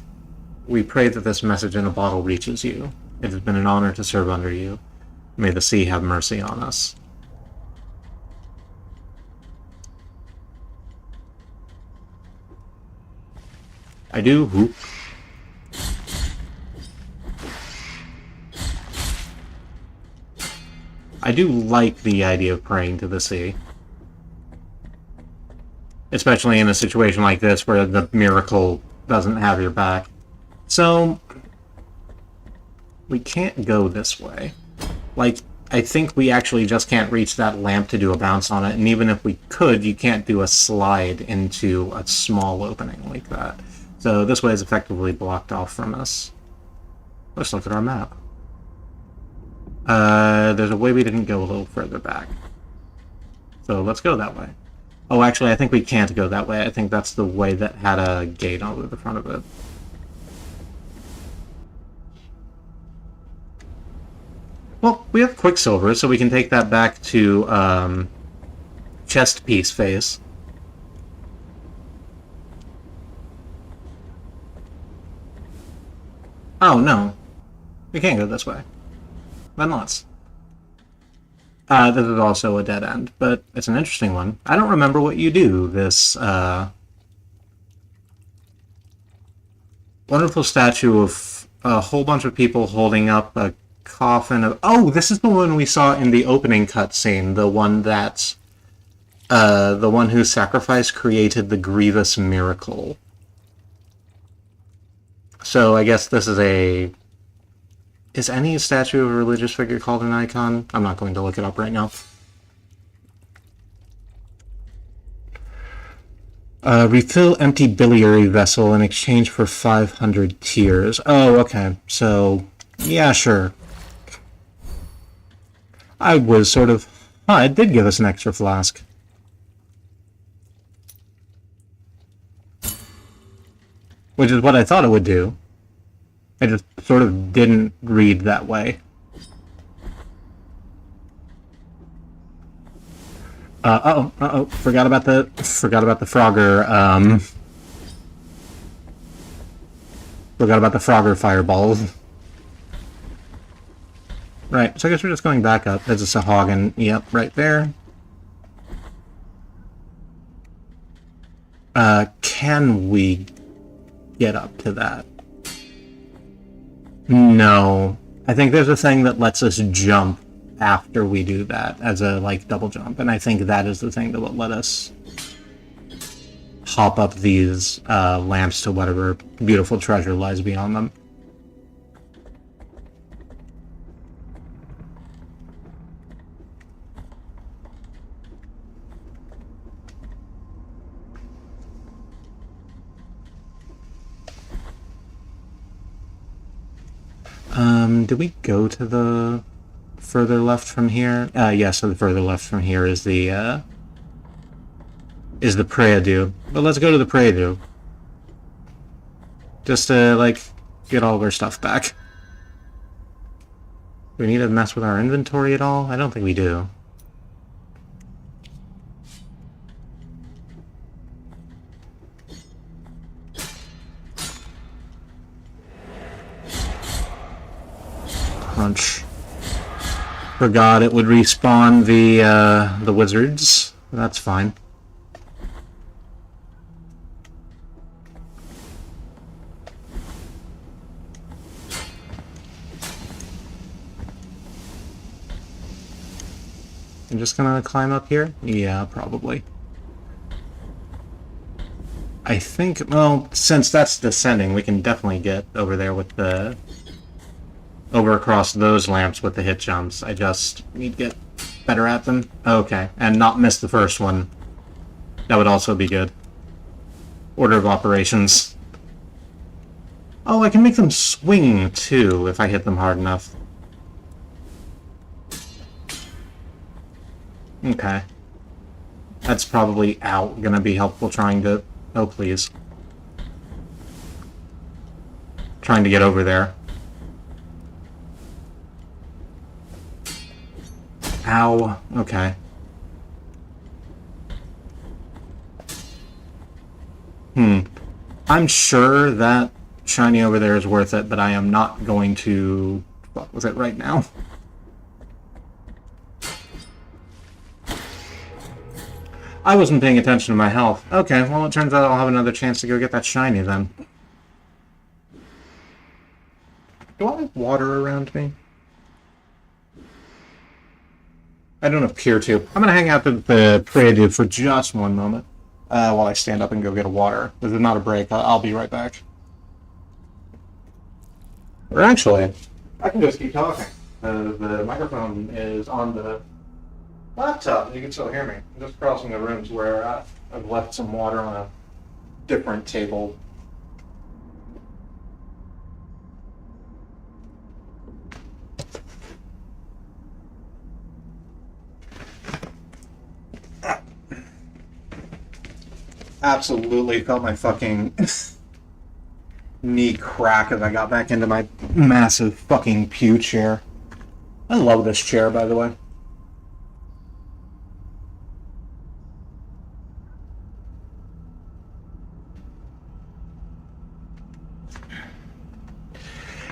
We pray that this message in a bottle reaches you. It has been an honor to serve under you. May the sea have mercy on us. I do hoop. I do like the idea of praying to the sea. Especially in a situation like this where the miracle doesn't have your back. So, we can't go this way. Like, I think we actually just can't reach that lamp to do a bounce on it, and even if we could, you can't do a slide into a small opening like that. So this way is effectively blocked off from us. Let's look at our map. There's a way we didn't go a little further back. So let's go that way. Oh, actually, I think we can't go that way. I think that's the way that had a gate over the front of it. Well, we have Quicksilver, so we can take that back to chest piece phase. Oh, no. We can't go this way. Then let's. This is also a dead end, but it's an interesting one. I don't remember what you do, this, wonderful statue of a whole bunch of people holding up a coffin of... Oh, this is the one we saw in the opening cutscene, the one that... the one whose sacrifice created the grievous miracle. So I guess this is a... Is any statue of a religious figure called an icon? I'm not going to look it up right now. Refill empty biliary vessel in exchange for 500 tears. Oh, okay. So, yeah, sure. I was sort of... Oh, it did give us an extra flask. Which is what I thought it would do. It just sort of didn't read that way. Forgot about the Frogger, forgot about the Frogger fireballs. Right, so I guess we're just going back up. There's a Sahagin, yep, right there. Can we get up to that? No. I think there's a thing that lets us jump after we do that, as a, like, double jump, and I think that is the thing that will let us hop up these lamps to whatever beautiful treasure lies beyond them. Did we go to the further left from here? Yeah, so the further left from here is the Prayadu. But let's go to the Prayadu. Just to, like, get all of our stuff back. Do we need to mess with our inventory at all? I don't think we do. Crunch. Forgot it would respawn the wizards. That's fine. I'm just gonna climb up here? Yeah, probably. I think, well, since that's descending, we can definitely get over there with the... over across those lamps with the hit jumps. I just need to get better at them. Okay, and not miss the first one. That would also be good. Order of operations. Oh, I can make them swing, too, if I hit them hard enough. Okay. That's probably gonna be helpful trying to... Oh, please. Trying to get over there. Ow. Okay. I'm sure that shiny over there is worth it, but I am not going to fuck with it right now. I wasn't paying attention to my health. Okay, well, it turns out I'll have another chance to go get that shiny then. Do I have water around me? I don't appear to. I'm gonna hang out at the Prayadu for just one moment while I stand up and go get a water. This is not a break. I'll be right back. Or actually, I can just keep talking. The microphone is on the laptop. You can still hear me. I'm just crossing the room to where I've left some water on a different table. Absolutely felt my fucking knee crack as I got back into my massive fucking pew chair. I love this chair, by the way.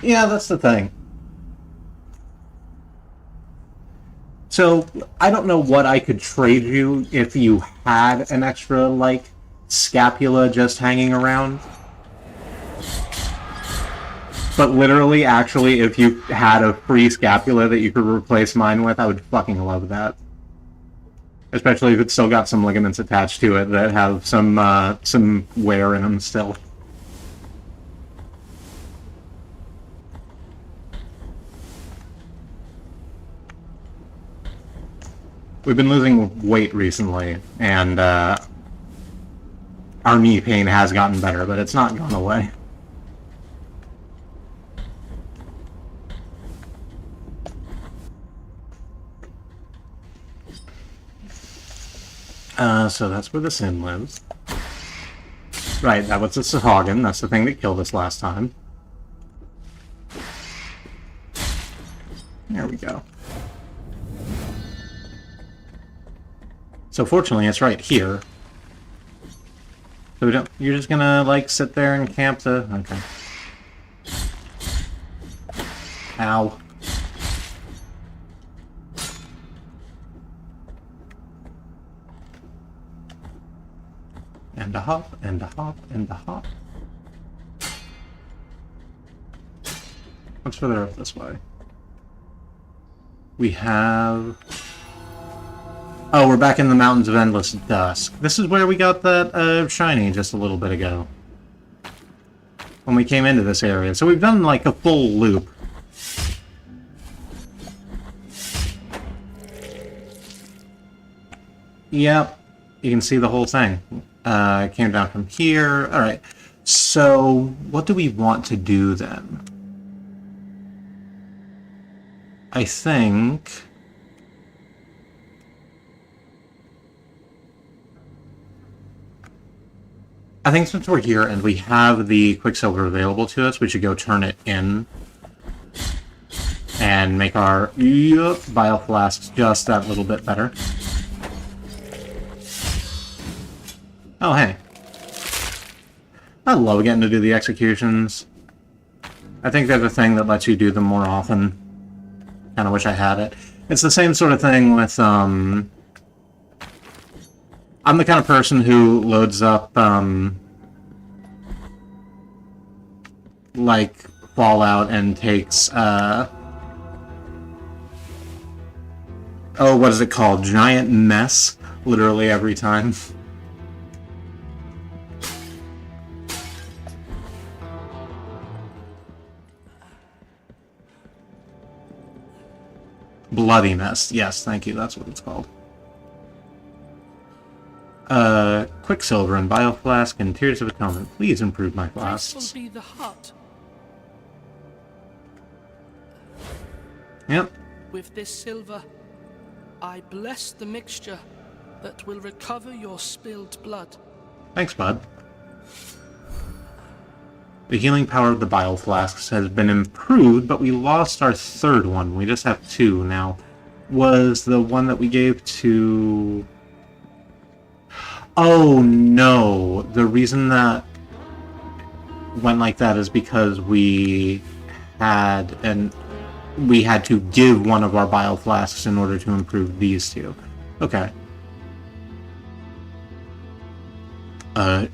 Yeah, that's the thing. So, I don't know what I could trade you if you had an extra, like, scapula just hanging around. But literally, actually, if you had a free scapula that you could replace mine with, I would fucking love that. Especially if it's still got some ligaments attached to it that have some wear in them still. We've been losing weight recently, and our knee pain has gotten better, but it's not gone away. So that's where the Sin lives. Right, that was the Sahagin. That's the thing that killed us last time. There we go. So fortunately, it's right here. So we don't. You're just gonna like sit there and camp the. Okay. Ow. and a hop, and a hop, and a hop. What's further up this way? We have... Oh, we're back in the Mountains of Endless Dusk. This is where we got that shiny just a little bit ago. When we came into this area. So we've done like a full loop. Yep. You can see the whole thing. It came down from here. Alright. So, what do we want to do then? I think... since we're here and we have the Quicksilver available to us, we should go turn it in and make our bioflasks just that little bit better. Oh, hey. I love getting to do the executions. I think they're the thing that lets you do them more often. Kind of wish I had it. It's the same sort of thing with, I'm the kind of person who loads up, like, Fallout and takes, oh, what is it called? Giant Mess, literally every time. Bloody Mess. Yes, thank you, that's what it's called. Quicksilver and Bioflask and Tears of Atonement. Please improve my flasks. This will be the hut. Yep. With this silver, I bless the mixture that will recover your spilled blood. Thanks, bud. The healing power of the Bioflasks has been improved, but we lost our third one. We just have two now. Was the one that we gave to... Oh, no. The reason that went like that is because we had to give one of our bioflasks in order to improve these two. Okay.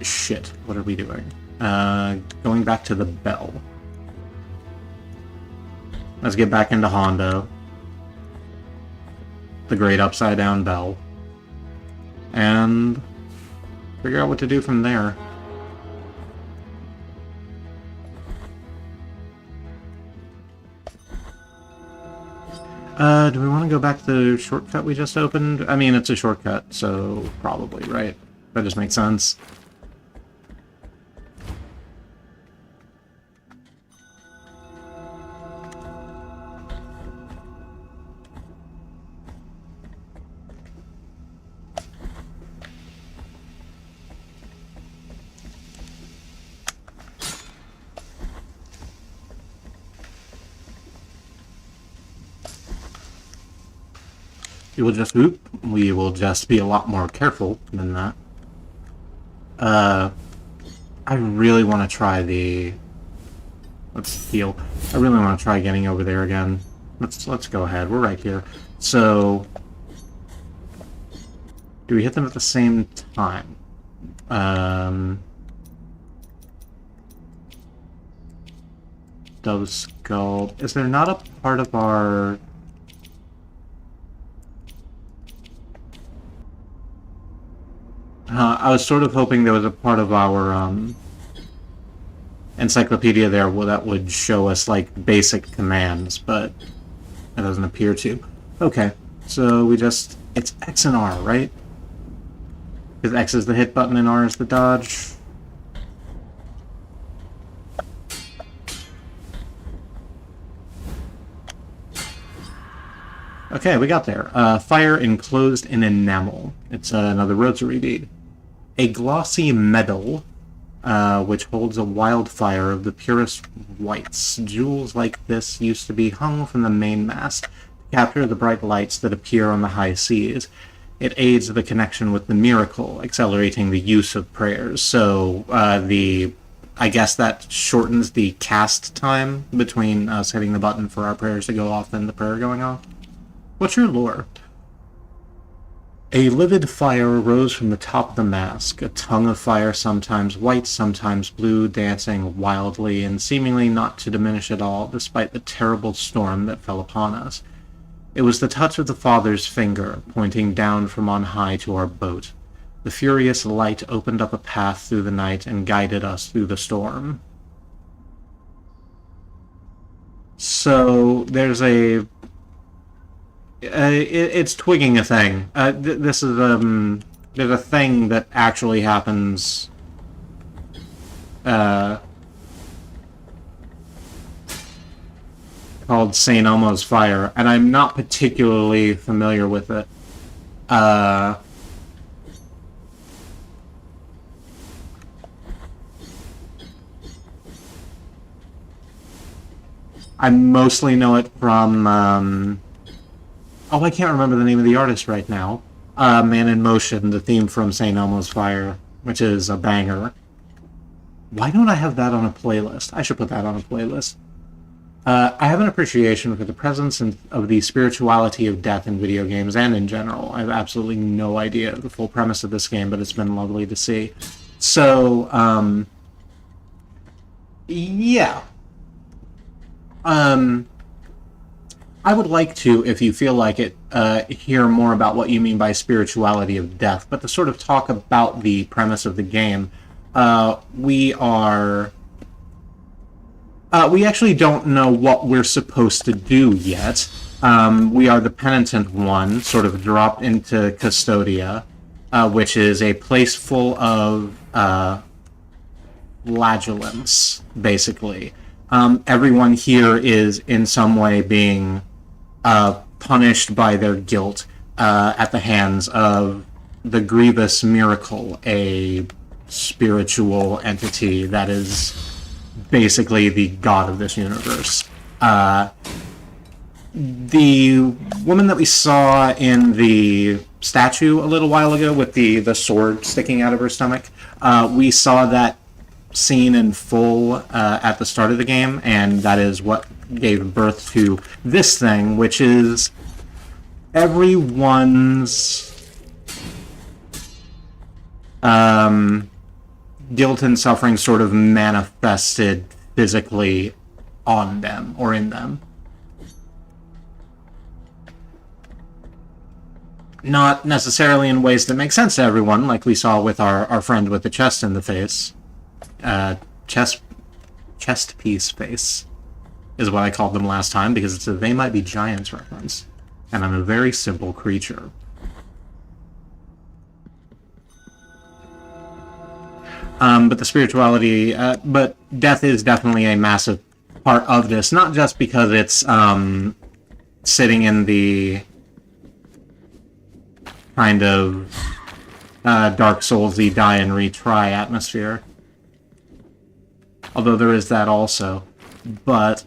Shit. What are we doing? Going back to the bell. Let's get back into Hondo. The great upside down bell. And figure out what to do from there. Do we want to go back to the shortcut we just opened? I mean, it's a shortcut, so probably, right? That just makes sense. We will just be a lot more careful than that. I really want to try the... Let's heal. I really want to try getting over there again. Let's go ahead. We're right here. So... Do we hit them at the same time? Dove Skull... Is there not a part of our... I was sort of hoping there was a part of our encyclopedia there that would show us like basic commands, but it doesn't appear to. Okay, so we just... It's X and R, right? Because X is the hit button and R is the dodge. Okay, we got there. Fire enclosed in enamel. It's another rosary bead. A glossy medal, which holds a wildfire of the purest whites. Jewels like this used to be hung from the mainmast to capture the bright lights that appear on the high seas. It aids the connection with the miracle, accelerating the use of prayers. So, I guess that shortens the cast time between us hitting the button for our prayers to go off and the prayer going off. What's your lore? A livid fire rose from the top of the mask, a tongue of fire sometimes white, sometimes blue, dancing wildly and seemingly not to diminish at all, despite the terrible storm that fell upon us. It was the touch of the Father's finger, pointing down from on high to our boat. The furious light opened up a path through the night and guided us through the storm. So, there's a... it's twigging a thing. This is, there's a thing that actually happens, called St. Elmo's Fire, and I'm not particularly familiar with it. I mostly know it from, oh, I can't remember the name of the artist right now. Man in Motion, the theme from St. Elmo's Fire, which is a banger. Why don't I have that on a playlist? I should put that on a playlist. I have an appreciation for the presence of the spirituality of death in video games and in general. I have absolutely no idea of the full premise of this game, but it's been lovely to see. So, yeah. I would like to, if you feel like it, hear more about what you mean by spirituality of death, but to sort of talk about the premise of the game, we actually don't know what we're supposed to do yet. We are the penitent one, sort of dropped into Custodia, which is a place full of flagellants, basically. Everyone here is in some way being punished by their guilt at the hands of the Grievous Miracle, a spiritual entity that is basically the god of this universe. The woman that we saw in the statue a little while ago with the sword sticking out of her stomach, we saw that scene in full at the start of the game, and that is what gave birth to this thing, which is everyone's guilt and suffering sort of manifested physically on them or in them. Not necessarily in ways that make sense to everyone, like we saw with our friend with the chest in the face. Chest piece face is what I called them last time, because it's a They Might Be Giants reference, and I'm a very simple creature. But the spirituality, but death is definitely a massive part of this, not just because it's sitting in the kind of Dark Souls-y die and retry atmosphere, although there is that also, but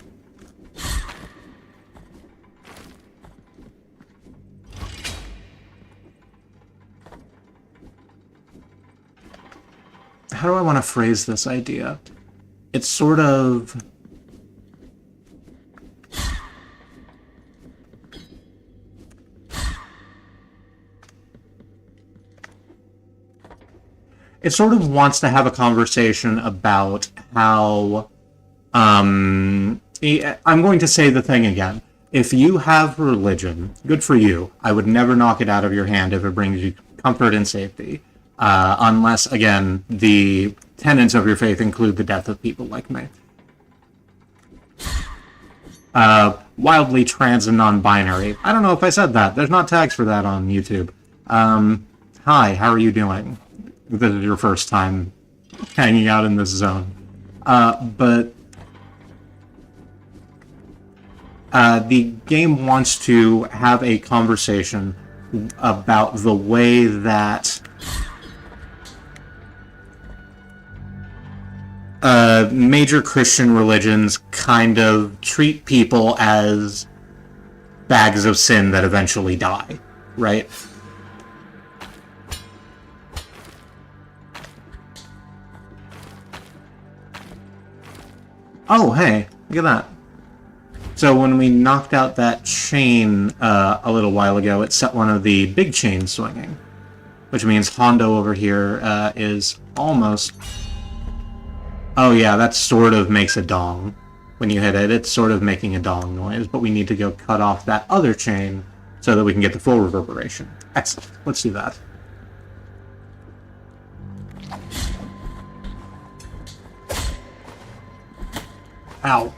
how do I want to phrase this idea? It's sort of... it sort of wants to have a conversation about how... I'm going to say the thing again. If you have religion, good for you. I would never knock it out of your hand if it brings you comfort and safety. Unless, again, the tenets of your faith include the death of people like me. Wildly trans and non-binary. I don't know if I said that. There's not tags for that on YouTube. Hi, how are you doing? This is your first time hanging out in this zone. But the game wants to have a conversation about the way that major Christian religions kind of treat people as bags of sin that eventually die, right? Oh, hey, look at that. So when we knocked out that chain a little while ago, it set one of the big chains swinging. Which means Hondo over here is almost... Oh yeah, that sort of makes a dong. When you hit it, it's sort of making a dong noise, but we need to go cut off that other chain so that we can get the full reverberation. Excellent. Let's do that. Ow.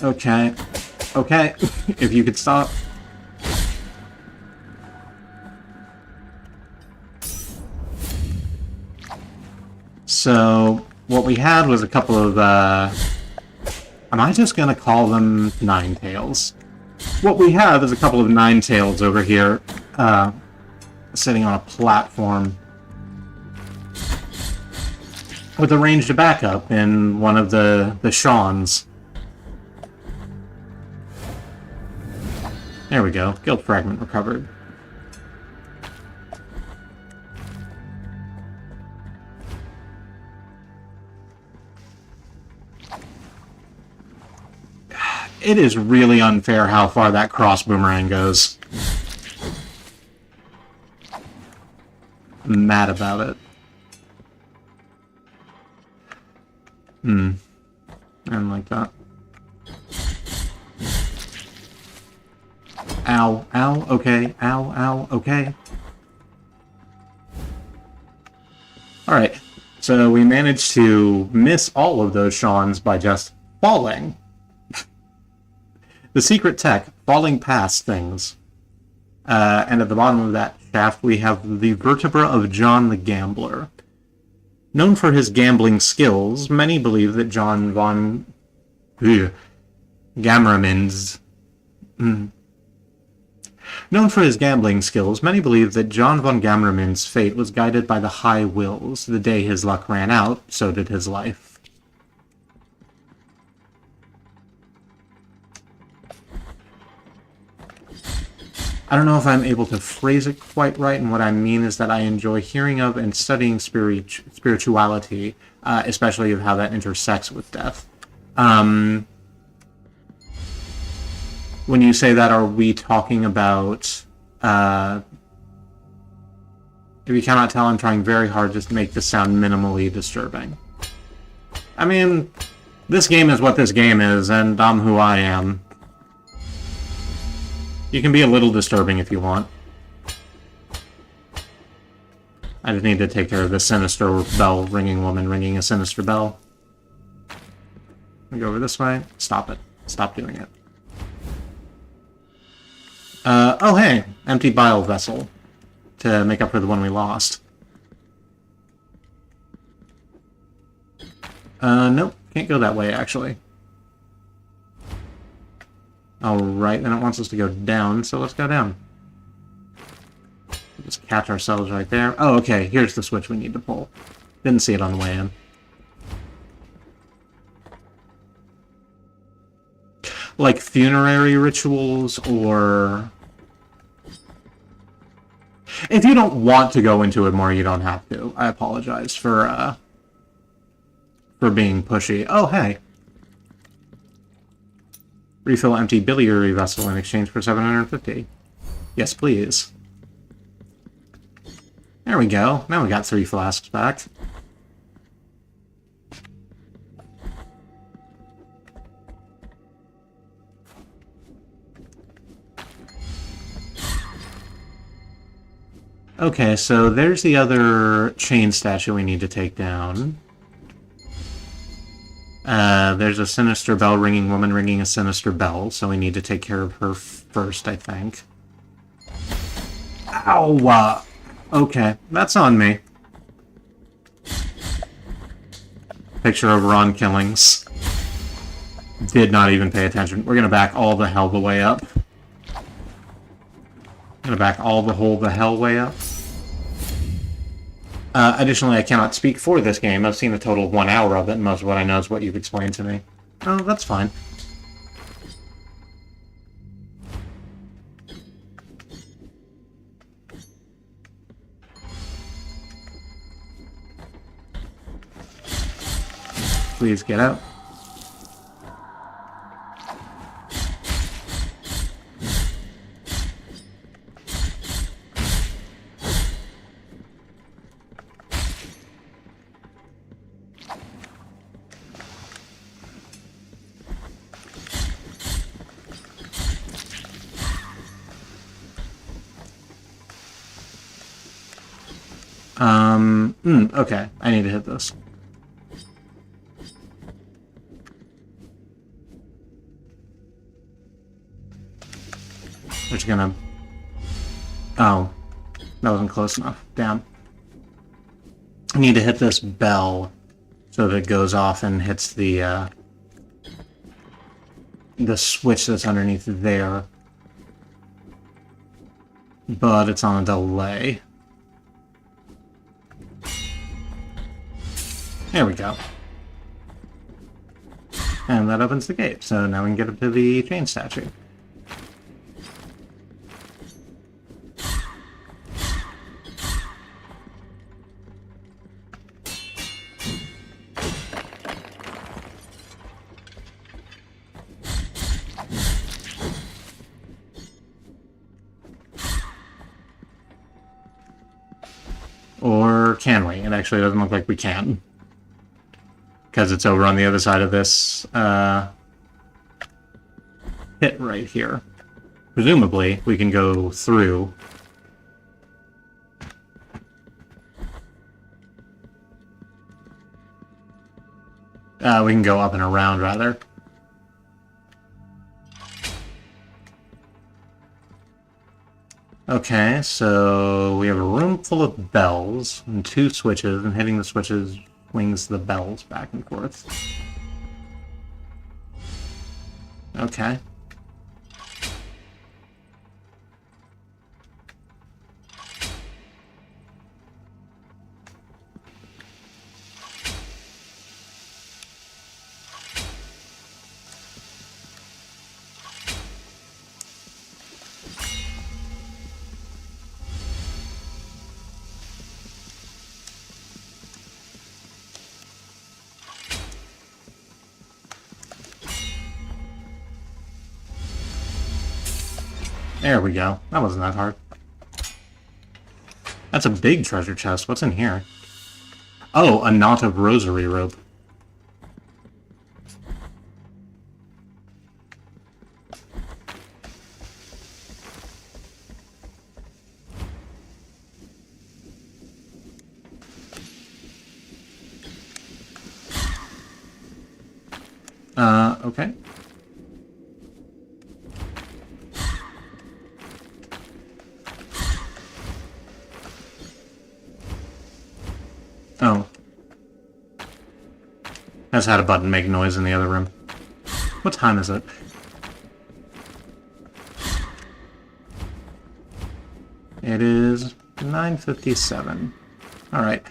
Okay. Okay. If you could stop. So, what we had was a couple of, am I just gonna call them Ninetails? What we have is a couple of Ninetails over here, sitting on a platform with a ranged backup in one of the Shawns. There we go. Guild fragment recovered. It is really unfair how far that cross boomerang goes. I'm mad about it. I don't like that. Ow, ow, okay, ow, ow, okay. Alright, so we managed to miss all of those Shawns by just falling. The secret tech, falling past things. And at the bottom of that shaft we have the vertebra of John the Gambler. Known for his gambling skills, many believe that John von Gamramins... Known for his gambling skills, many believe that John von Gamramins' fate was guided by the High Wills. The day his luck ran out, so did his life. I don't know if I'm able to phrase it quite right, and what I mean is that I enjoy hearing of and studying spirituality, especially of how that intersects with death. When you say that, are we talking about... if you cannot tell, I'm trying very hard just to make this sound minimally disturbing. I mean, this game is what this game is, and I'm who I am. You can be a little disturbing if you want. I just need to take care of this sinister bell ringing woman ringing a sinister bell. We go over this way. Stop it. Stop doing it. Oh hey! Empty bile vessel. To make up for the one we lost. Nope. Can't go that way, actually. Alright, then it wants us to go down, so let's go down. Just catch ourselves right there. Oh, okay, here's the switch we need to pull. Didn't see it on the way in. Like funerary rituals, or... If you don't want to go into it more, you don't have to. I apologize for being pushy. Oh, hey. Refill empty biliary vessel in exchange for 750. Yes, please. There we go. Now we got 3 flasks back. Okay, so there's the other chain statue we need to take down. There's a sinister bell ringing woman ringing a sinister bell, so we need to take care of her first, I think. Ow! Okay, that's on me. Picture of Ron Killings. Did not even pay attention. We're gonna back all the hell the way up. Gonna back all the hell way up. Additionally, I cannot speak for this game. I've seen a total of 1 hour of it, and most of what I know is what you've explained to me. Oh, that's fine. Please get out. Okay, I need to hit this. Which gonna... Oh, that wasn't close enough. Damn. I need to hit this bell so that it goes off and hits the switch that's underneath there. But it's on a delay. There we go. And that opens the gate, so now we can get up to the chain statue. Or can we? It actually doesn't look like we can. Because it's over on the other side of this pit right here. Presumably, we can go through. We can go up and around, rather. Okay, so we have a room full of bells and 2 switches, and hitting the switches swings the bells back and forth. Okay. There we go. That wasn't that hard. That's a big treasure chest. What's in here? Oh, a knot of rosary rope. Okay. Oh. I just had a button make noise in the other room. What time is it? It is 9:57. Alright.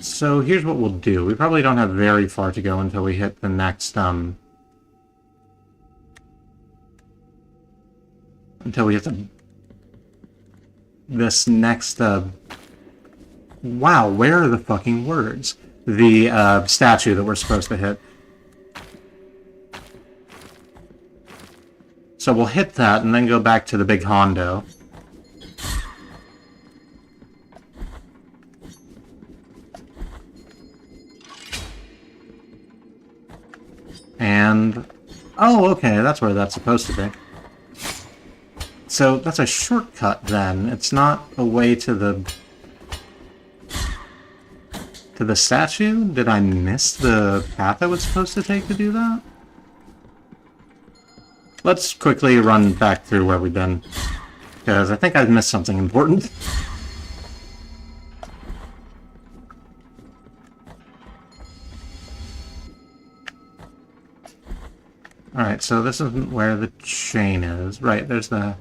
So here's what we'll do. We probably don't have very far to go until we hit the next, until we hit this next, wow, where are the fucking words? The, statue that we're supposed to hit. So we'll hit that and then go back to the big Hondo. And... oh, okay, that's where that's supposed to be. So that's a shortcut then. It's not a way to the statue? Did I miss the path I was supposed to take to do that? Let's quickly run back through where we've been, because I think I've missed something important. Alright, so this isn't where the chain is. Right, there's the...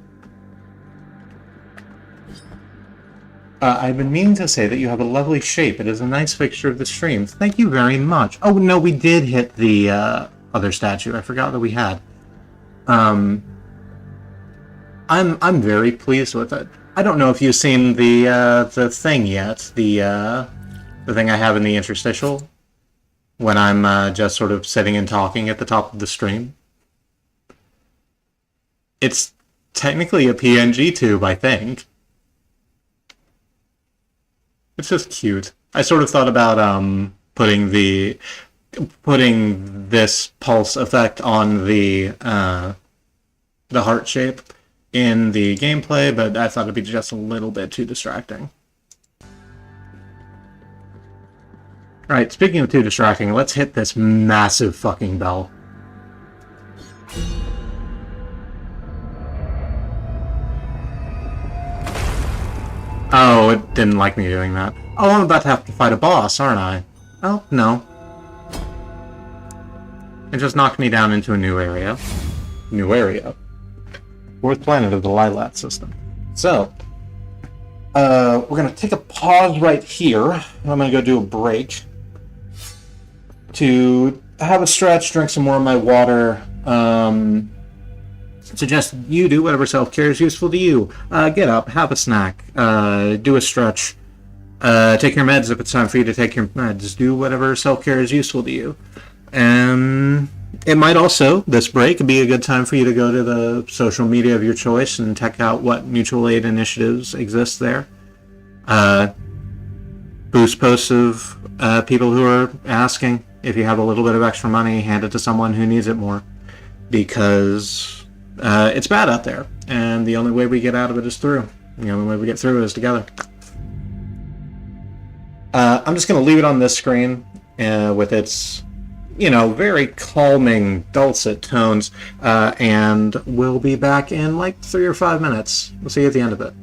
I've been meaning to say that you have a lovely shape. It is a nice fixture of the stream. Thank you very much. Oh, no, we did hit the other statue. I forgot that we had. I'm very pleased with it. I don't know if you've seen the thing yet. The thing I have in the interstitial. When I'm just sort of sitting and talking at the top of the stream. It's technically a PNG tube, I think. It's just cute. I sort of thought about putting this pulse effect on the heart shape, in the gameplay, but I thought it'd be just a little bit too distracting. Alright, speaking of too distracting, let's hit this massive fucking bell. Oh, it didn't like me doing that. Oh, I'm about to have to fight a boss, aren't I? Oh, no. It just knocked me down into a new area. New area. Fourth planet of the Lilat system. So, we're gonna take a pause right here. I'm gonna go do a break to have a stretch, drink some more of my water. Suggest you do whatever self-care is useful to you. Get up, have a snack, do a stretch, take your meds if it's time for you to take your meds. Do whatever self-care is useful to you. It might also, this break, be a good time for you to go to the social media of your choice and check out what mutual aid initiatives exist there. Boost posts of people who are asking if you have a little bit of extra money, hand it to someone who needs it more. Because it's bad out there, and the only way we get out of it is through. The only way we get through it is together. I'm just going to leave it on this screen with its, very calming, dulcet tones, and we'll be back in like 3 or 5 minutes. We'll see you at the end of it.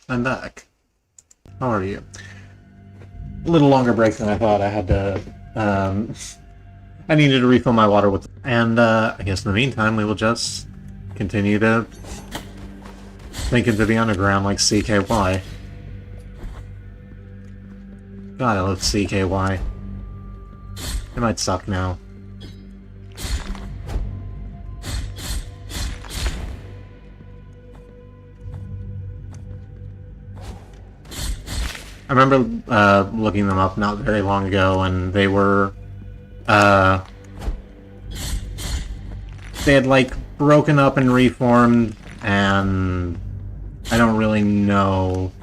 I'm back. How are you? A little longer break than I thought. I had to, I needed to refill my water with... And, I guess in the meantime, we will just continue to think into the underground like CKY. God, I love CKY. It might suck now. I remember looking them up not very long ago, and they were, they had, like, broken up and reformed, and I don't really know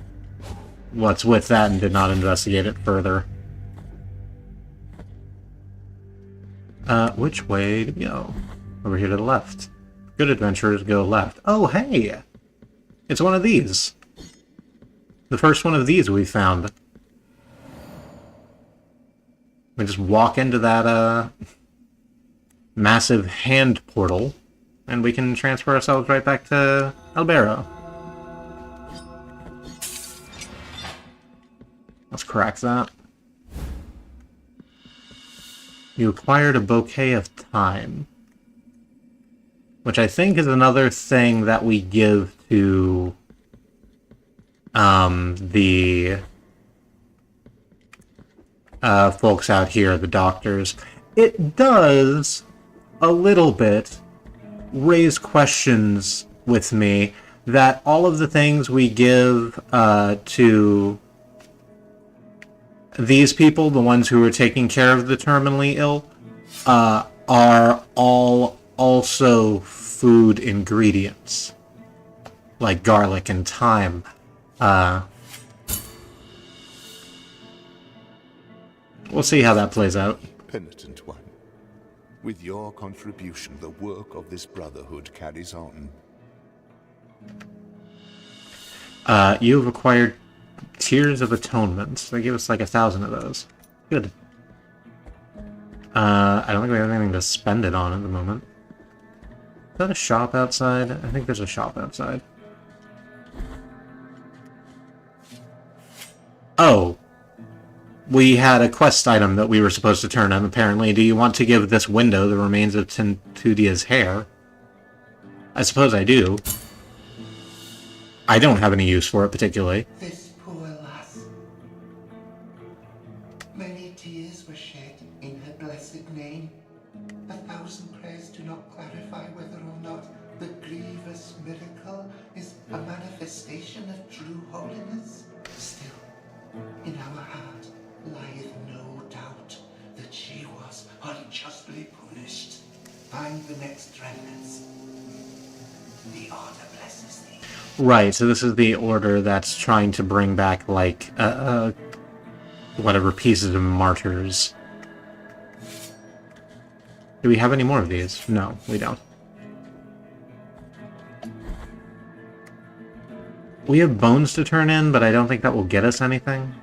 what's with that and did not investigate it further. Which way to go? Over here to the left. Good adventurers go left. Oh, hey! It's one of these. The first one of these we found. We just walk into that, massive hand portal, and we can transfer ourselves right back to Albero. Let's crack that. You acquired a bouquet of time. Which I think is another thing that we give to the folks out here, the doctors. It does a little bit raise questions with me that all of the things we give to these people, the ones who are taking care of the terminally ill, are all also food ingredients, like garlic and thyme. We'll see how that plays out. Penitent one, with your contribution, the work of this brotherhood carries on. You have acquired Tears of Atonement. They give us like 1,000 of those. Good. I don't think we have anything to spend it on at the moment. Is that a shop outside? I think there's a shop outside. Oh. We had a quest item that we were supposed to turn in, apparently. Do you want to give this window the remains of Tentudia's hair? I suppose I do. I don't have any use for it, particularly. This poor lass. Many tears were shed in her blessed name. 1,000 prayers do not clarify whether or not the grievous miracle is a manifestation of true holiness. Still, in our heart lieth no doubt that she was unjustly punished. Find the next remnants. The order blesses thee. Right, so this is the order that's trying to bring back, like, whatever pieces of martyrs. Do we have any more of these? No, we don't. We have bones to turn in, but I don't think that will get us anything.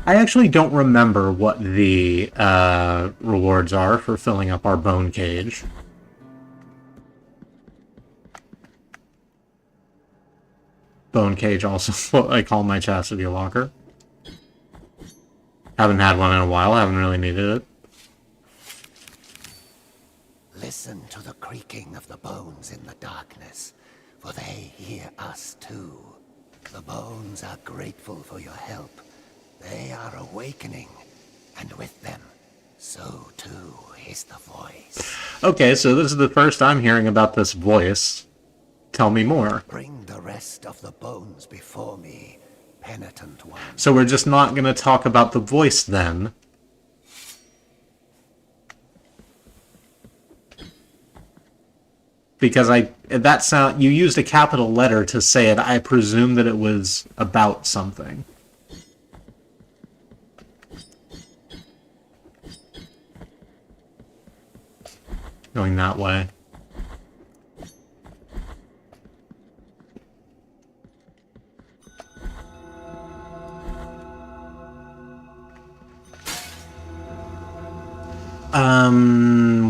I actually don't remember what the rewards are for filling up our bone cage. Bone cage, also what I call my chastity locker. Haven't had one in a while, haven't really needed it. Listen to the creaking of the bones in the darkness, for they hear us too. The bones are grateful for your help. They are awakening, and with them, so too is the voice. Okay, so this is the first I'm hearing about this voice. Tell me more. Bring the rest of the bones before me, penitent one. So we're just not going to talk about the voice then. Because you used a capital letter to say it. I presume that it was about something. Going that way.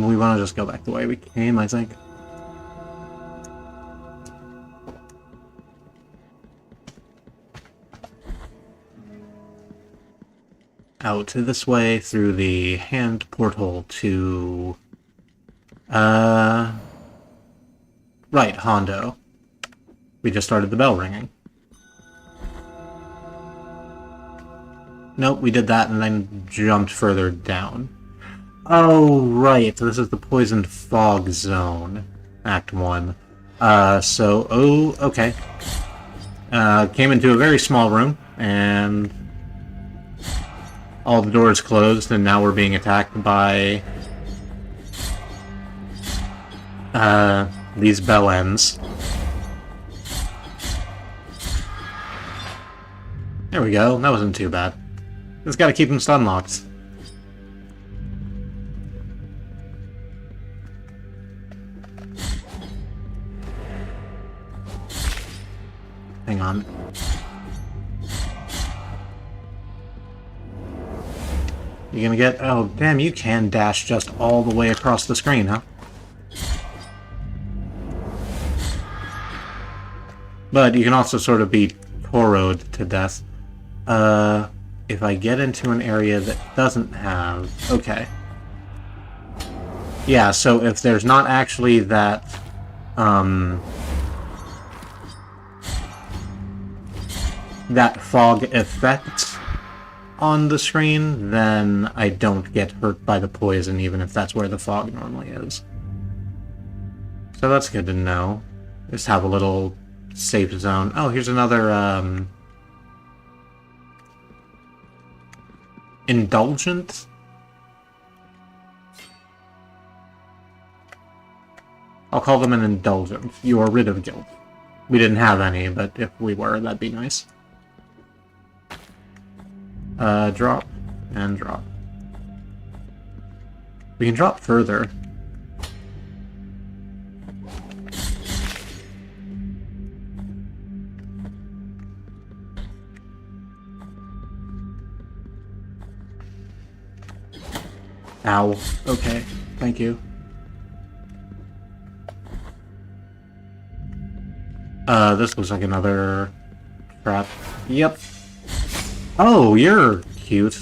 We want to just go back the way we came, I think. out this way through the hand portal to... Right, Hondo. We just started the bell ringing. Nope, we did that and then jumped further down. Oh, right, this is the Poisoned Fog Zone. Act 1. Okay. Came into a very small room, and all the doors closed, and now we're being attacked by these bell ends. There we go, that wasn't too bad. Just gotta keep them stun locked. Hang on. You gonna get... Oh, damn, you can dash just all the way across the screen, huh? But you can also sort of be Toro'd to death. If I get into an area that doesn't have... Okay. Yeah, so if there's not actually that, that fog effect on the screen, then I don't get hurt by the poison, even if that's where the fog normally is. So that's good to know. Just have a little safe zone. Oh, here's another, indulgent? I'll call them an indulgent. You are rid of guilt. We didn't have any, but if we were, that'd be nice. Drop, and drop. We can drop further. Ow. Okay. Thank you. This looks like another trap. Yep. Oh, you're cute.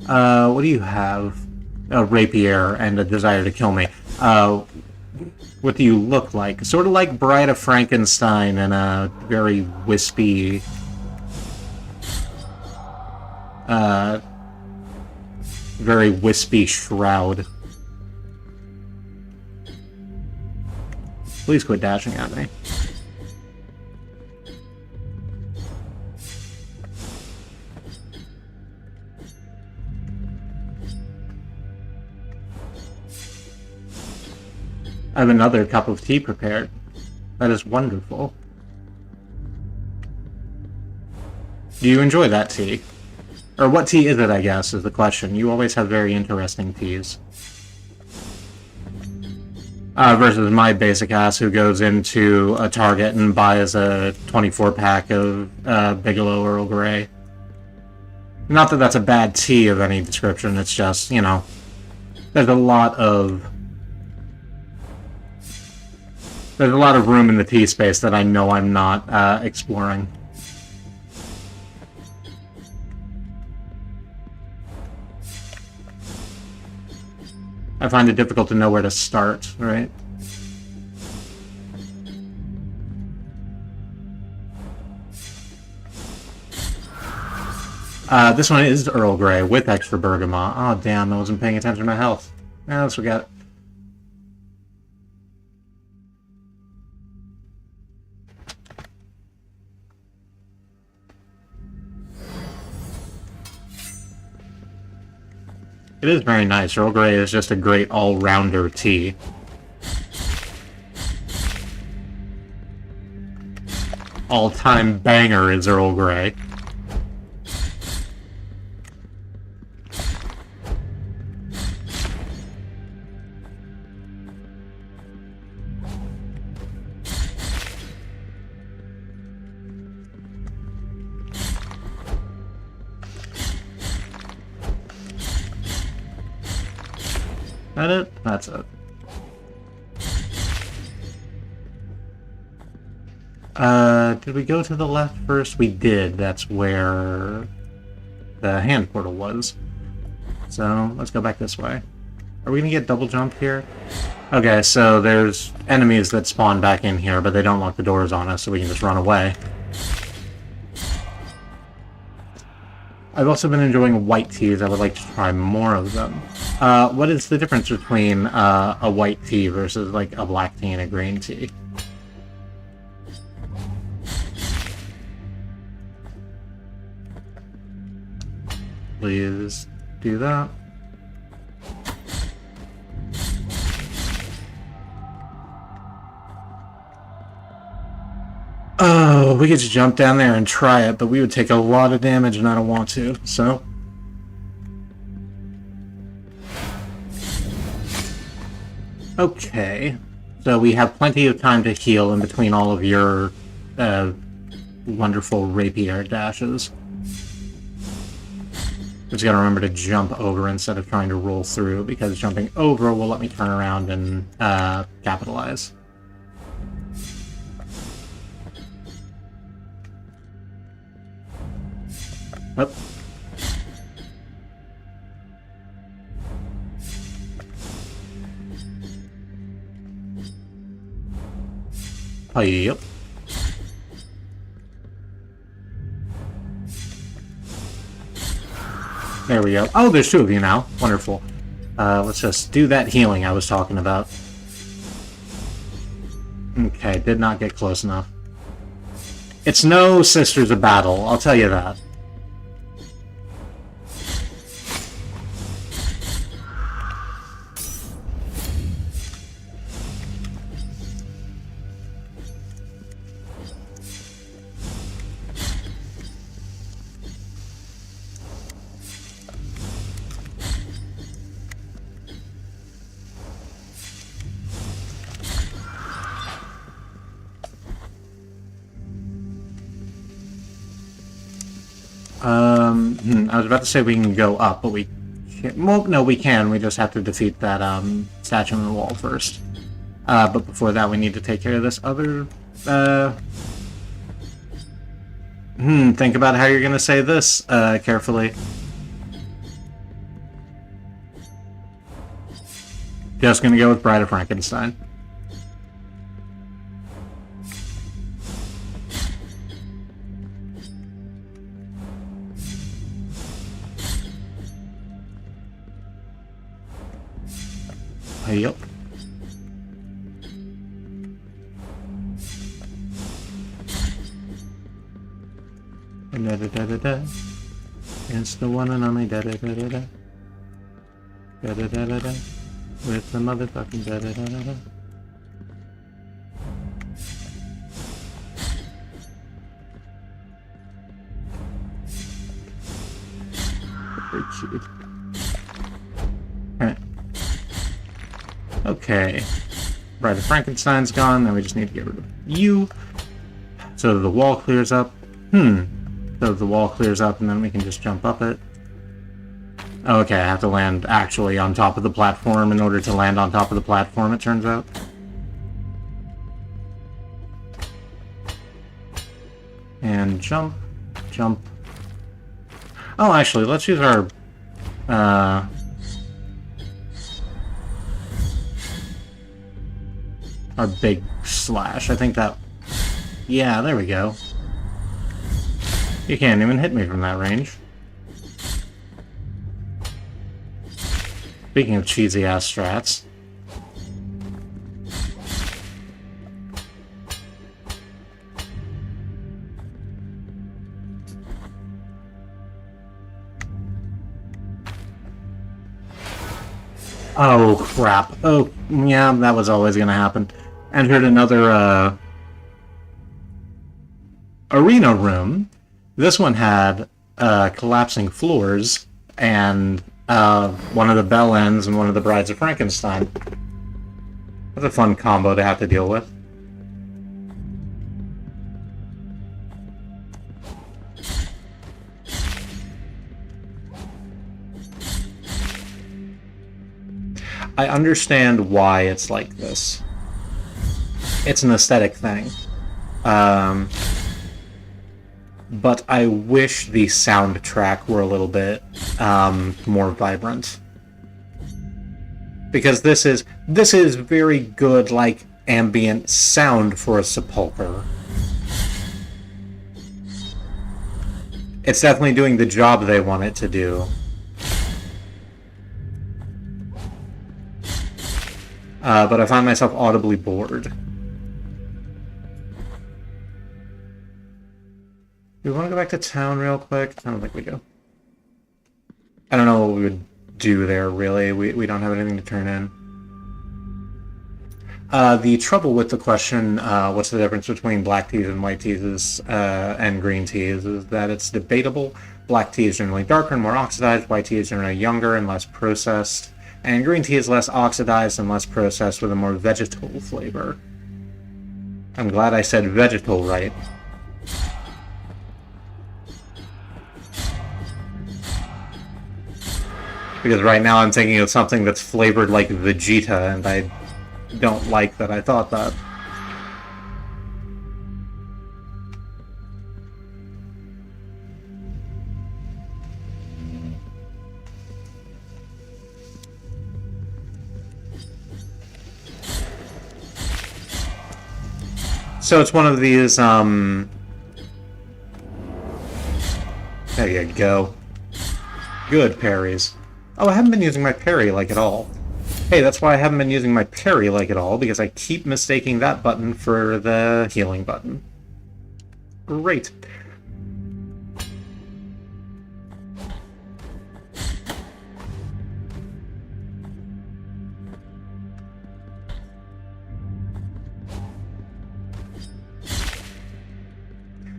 What do you have? A rapier and a desire to kill me. What do you look like? Sort of like Bride of Frankenstein and a very wispy... very wispy shroud. Please quit dashing at me. I have another cup of tea prepared. That is wonderful. Do you enjoy that tea? Or what tea is it, I guess, is the question. You always have very interesting teas. Versus my basic ass who goes into a Target and buys a 24-pack of Bigelow Earl Grey. Not that that's a bad tea of any description, it's just, you know, there's a lot of room in the tea space that I know I'm not exploring. I find it difficult to know where to start, right? This one is Earl Grey with extra bergamot. Oh, damn, I wasn't paying attention to my health. Let's forget it. It is very nice. Earl Grey is just a great all-rounder tea. All-time banger is Earl Grey. That it? That's it. Did we go to the left first? We did. That's where the hand portal was. So, let's go back this way. Are we gonna get double jump here? Okay, so there's enemies that spawn back in here, but they don't lock the doors on us, so we can just run away. I've also been enjoying white teas. I would like to try more of them. What is the difference between a white tea versus, like, a black tea and a green tea? Please do that. Oh, we could just jump down there and try it, but we would take a lot of damage and I don't want to, so... Okay. So we have plenty of time to heal in between all of your wonderful rapier dashes. Just gotta remember to jump over instead of trying to roll through, because jumping over will let me turn around and capitalize. Oh. Oh, yep. There we go. Oh, there's two of you now. Wonderful. Let's just do that healing I was talking about. Okay, did not get close enough. It's no Sisters of Battle, I'll tell you that. I was about to say we can go up, but we can't. Well, no, we can. We just have to defeat that statue on the wall first. But before that, we need to take care of this other. Think about how you're gonna say this carefully. Just gonna go with Bride of Frankenstein. Yep. Da da da da da. It's the one and only da da da da da. Da da da da da. With the motherfucking da da da da da. Very cute. Alright. Okay. Bride of Frankenstein's gone, then we just need to get rid of you. So the wall clears up. So the wall clears up and then we can just jump up it. Oh, okay, I have to land actually on top of the platform in order to land on top of the platform, it turns out. And jump. Jump. Oh, actually, let's use our... our big slash. I think that... Yeah, there we go. You can't even hit me from that range. Speaking of cheesy-ass strats. Oh, crap. Oh, yeah, that was always gonna happen. Entered another, arena room. This one had, collapsing floors, and, one of the bell ends and one of the Brides of Frankenstein. That's a fun combo to have to deal with. I understand why it's like this. It's an aesthetic thing. but I wish the soundtrack were a little bit more vibrant. Because this is very good, like, ambient sound for a sepulcher. It's definitely doing the job they want it to do. But I find myself audibly bored. Do we want to go back to town real quick? I don't think we do. I don't know what we would do there, really. We don't have anything to turn in. The trouble with the question, what's the difference between black teas and white teas and green teas, is that it's debatable. Black tea is generally darker and more oxidized, white tea is generally younger and less processed, and green tea is less oxidized and less processed with a more vegetal flavor. I'm glad I said vegetal right. Because right now I'm thinking of something that's flavored like Vegeta, and I don't like that I thought that. So it's one of these, there you go. Good parries. Oh, I haven't been using my parry like at all. Hey, that's why I haven't been using my parry like at all, because I keep mistaking that button for the healing button. Great.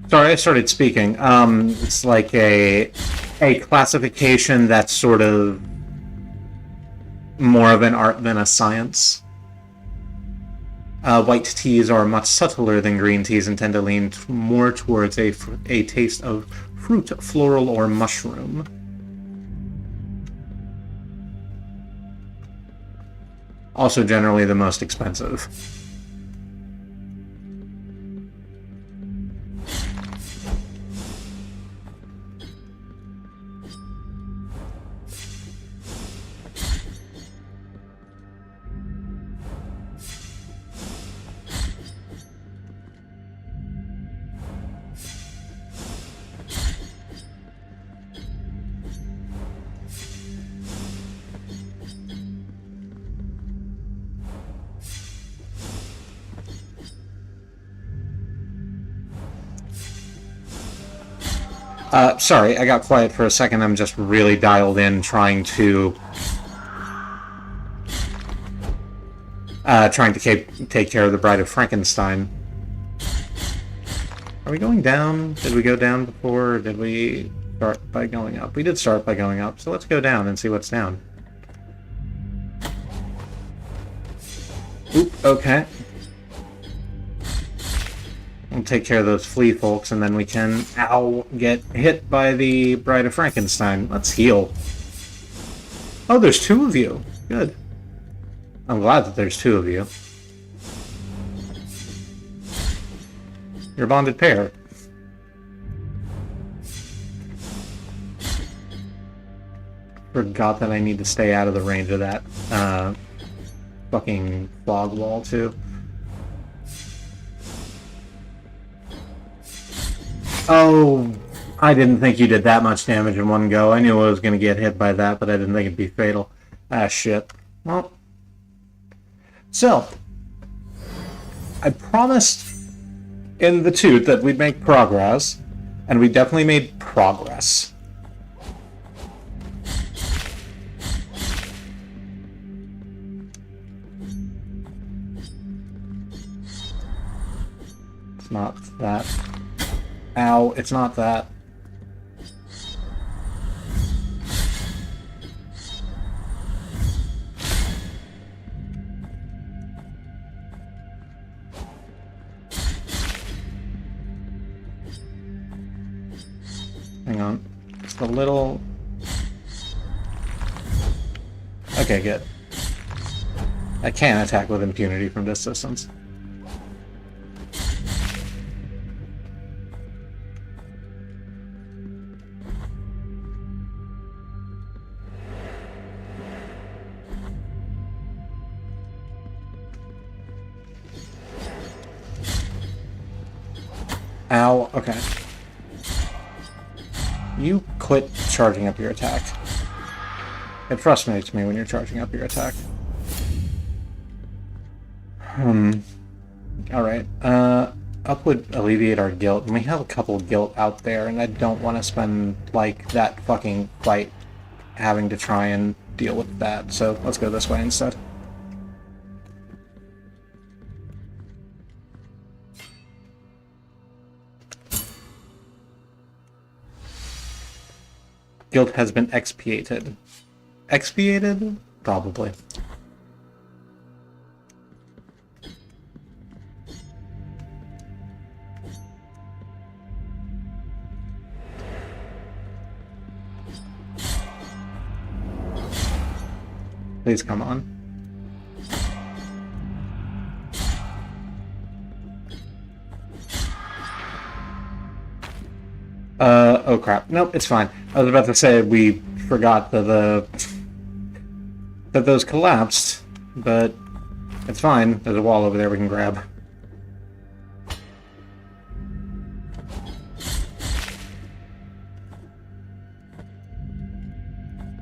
Sorry, I started speaking. It's like a classification that's sort of more of an art than a science. White teas are much subtler than green teas and tend to lean more towards a taste of fruit, floral, or mushroom. Also generally the most expensive. Sorry, I got quiet for a second. I'm just really dialed in trying to take care of the Bride of Frankenstein. Are we going down? Did we go down before, or did we start by going up? We did start by going up, so let's go down and see what's down. Oop, okay. We'll take care of those flea folks, and then we can, get hit by the Bride of Frankenstein. Let's heal. Oh, there's two of you. Good. I'm glad that there's two of you. You're a bonded pair. Forgot that I need to stay out of the range of that fucking fog wall, too. Oh, I didn't think you did that much damage in one go. I knew I was going to get hit by that, but I didn't think it'd be fatal. Ah, shit. Well. So, I promised in the toot that we'd make progress, and we definitely made progress. It's not that. Ow, it's not that. Hang on. Just a little... Okay, good. I can attack with impunity from this distance. Ow. Okay. You quit charging up your attack. It frustrates me when you're charging up your attack. Alright. Up would alleviate our guilt, and we have a couple guilt out there, and I don't want to spend, like, that fucking fight having to try and deal with that, so let's go this way instead. Guilt has been expiated. Expiated? Probably. Please come on. Oh crap. Nope, it's fine. I was about to say we forgot that that those collapsed, but it's fine. There's a wall over there we can grab.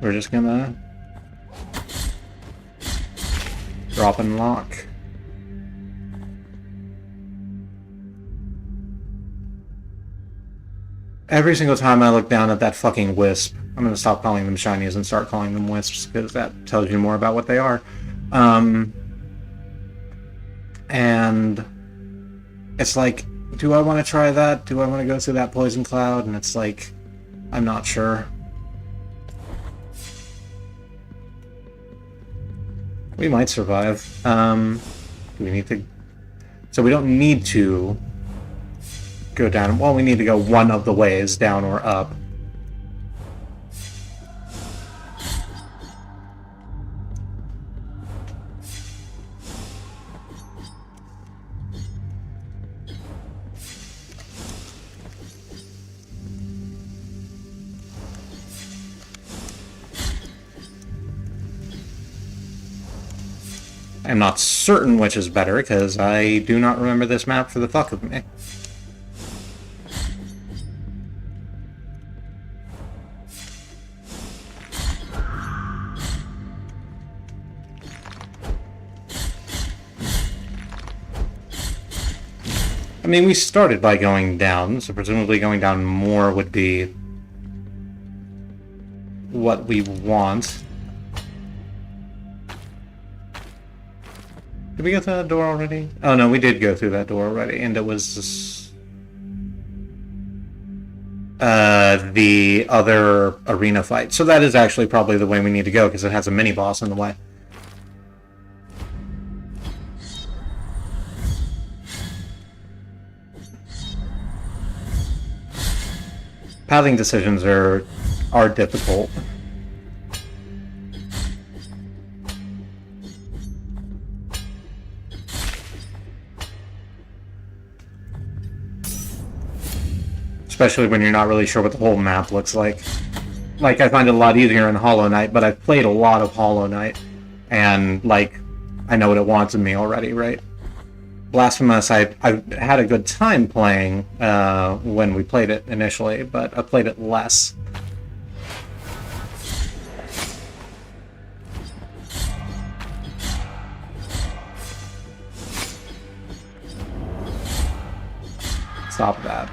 We're just gonna drop and lock. Every single time I look down at that fucking wisp, I'm gonna stop calling them shinies and start calling them wisps, because that tells you more about what they are. And it's like, do I want to try that? Do I want to go through that poison cloud? And it's like, I'm not sure. We might survive. Do we need to... So we don't need to go down. Well, we need to go one of the ways, down or up. I'm not certain which is better, because I do not remember this map for the fuck of me. I mean, we started by going down, so presumably going down more would be what we want. Did we go through that door already? Oh no, we did go through that door already, and it was the other arena fight. So that is actually probably the way we need to go, because it has a mini-boss in the way. Pathing decisions are difficult. Especially when you're not really sure what the whole map looks like. Like, I find it a lot easier in Hollow Knight, but I've played a lot of Hollow Knight, and, like, I know what it wants of me already, right? Blasphemous, I've had a good time playing when we played it initially, but I played it less. Stop that.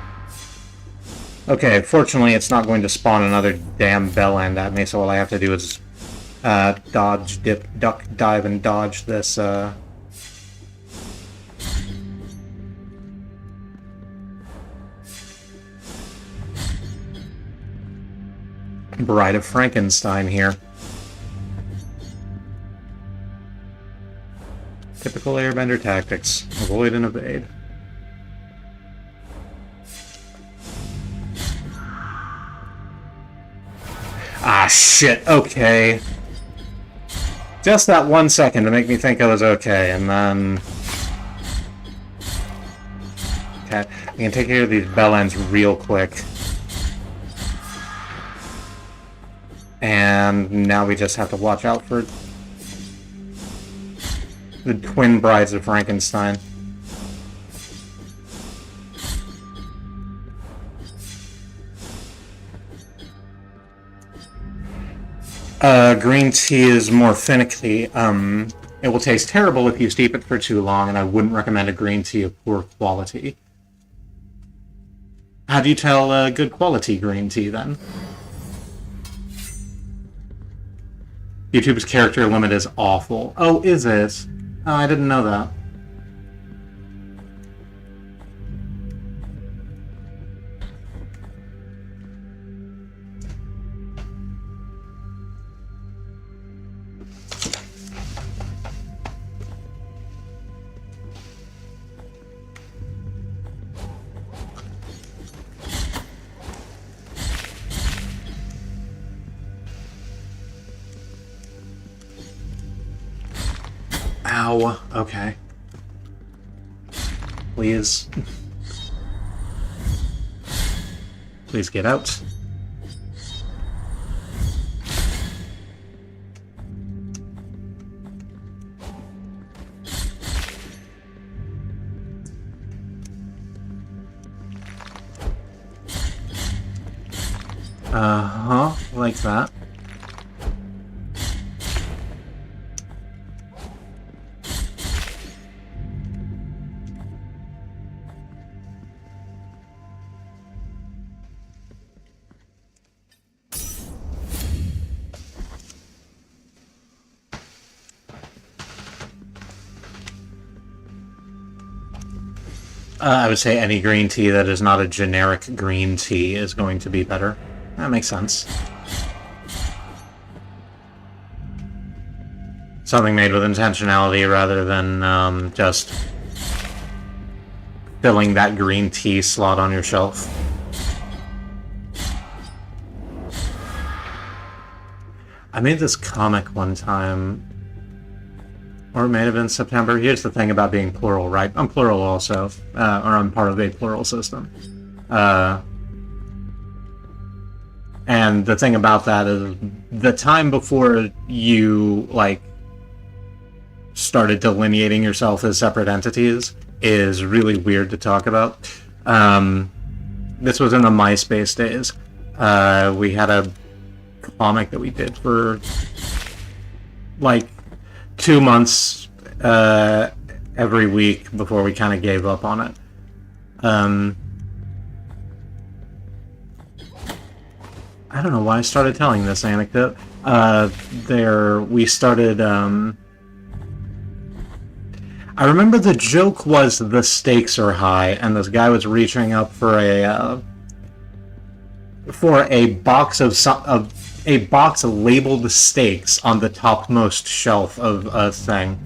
Okay, fortunately it's not going to spawn another damn bell end at me, so all I have to do is dodge, dip, duck, dive, and dodge this Bride of Frankenstein here. Typical airbender tactics. Avoid and evade. Ah, shit, okay. Just that 1 second to make me think I was okay, and then... Okay, we can take care of these bell ends real quick. And now we just have to watch out for the twin brides of Frankenstein. Green tea is more finicky. It will taste terrible if you steep it for too long, and I wouldn't recommend a green tea of poor quality. How do you tell good quality green tea, then? YouTube's character limit is awful. Oh, is it? Oh, I didn't know that. Ow. Okay. Please. Please get out. Uh-huh, like that. I would say any green tea that is not a generic green tea is going to be better. That makes sense. Something made with intentionality rather than just filling that green tea slot on your shelf. I made this comic one time, or it may have been September. Here's the thing about being plural, right? I'm plural also, or I'm part of a plural system. And the thing about that is, the time before you, like, started delineating yourself as separate entities is really weird to talk about. This was in the MySpace days. We had a comic that we did for, like, 2 months every week before we kind of gave up on it. I don't know why I started telling this anecdote. We started, I remember the joke was the stakes are high, and this guy was reaching up for a box of a box labeled steaks on the topmost shelf of a thing.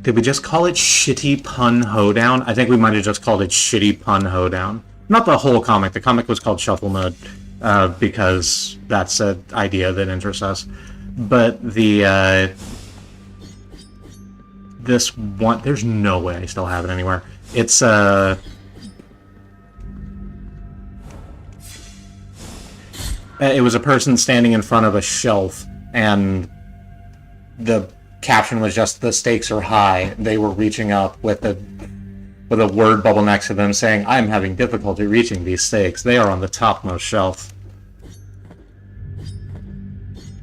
Did we just call it Shitty Pun Hoedown? I think we might have just called it Shitty Pun Hoedown. Not the whole comic. The comic was called Shuffle Mode, because that's an idea that interests us. But the, this one, there's no way I still have it anywhere. It's, it was a person standing in front of a shelf, and the caption was just, "The stakes are high." They were reaching up with a word bubble next to them saying, "I'm having difficulty reaching these stakes. They are on the topmost shelf."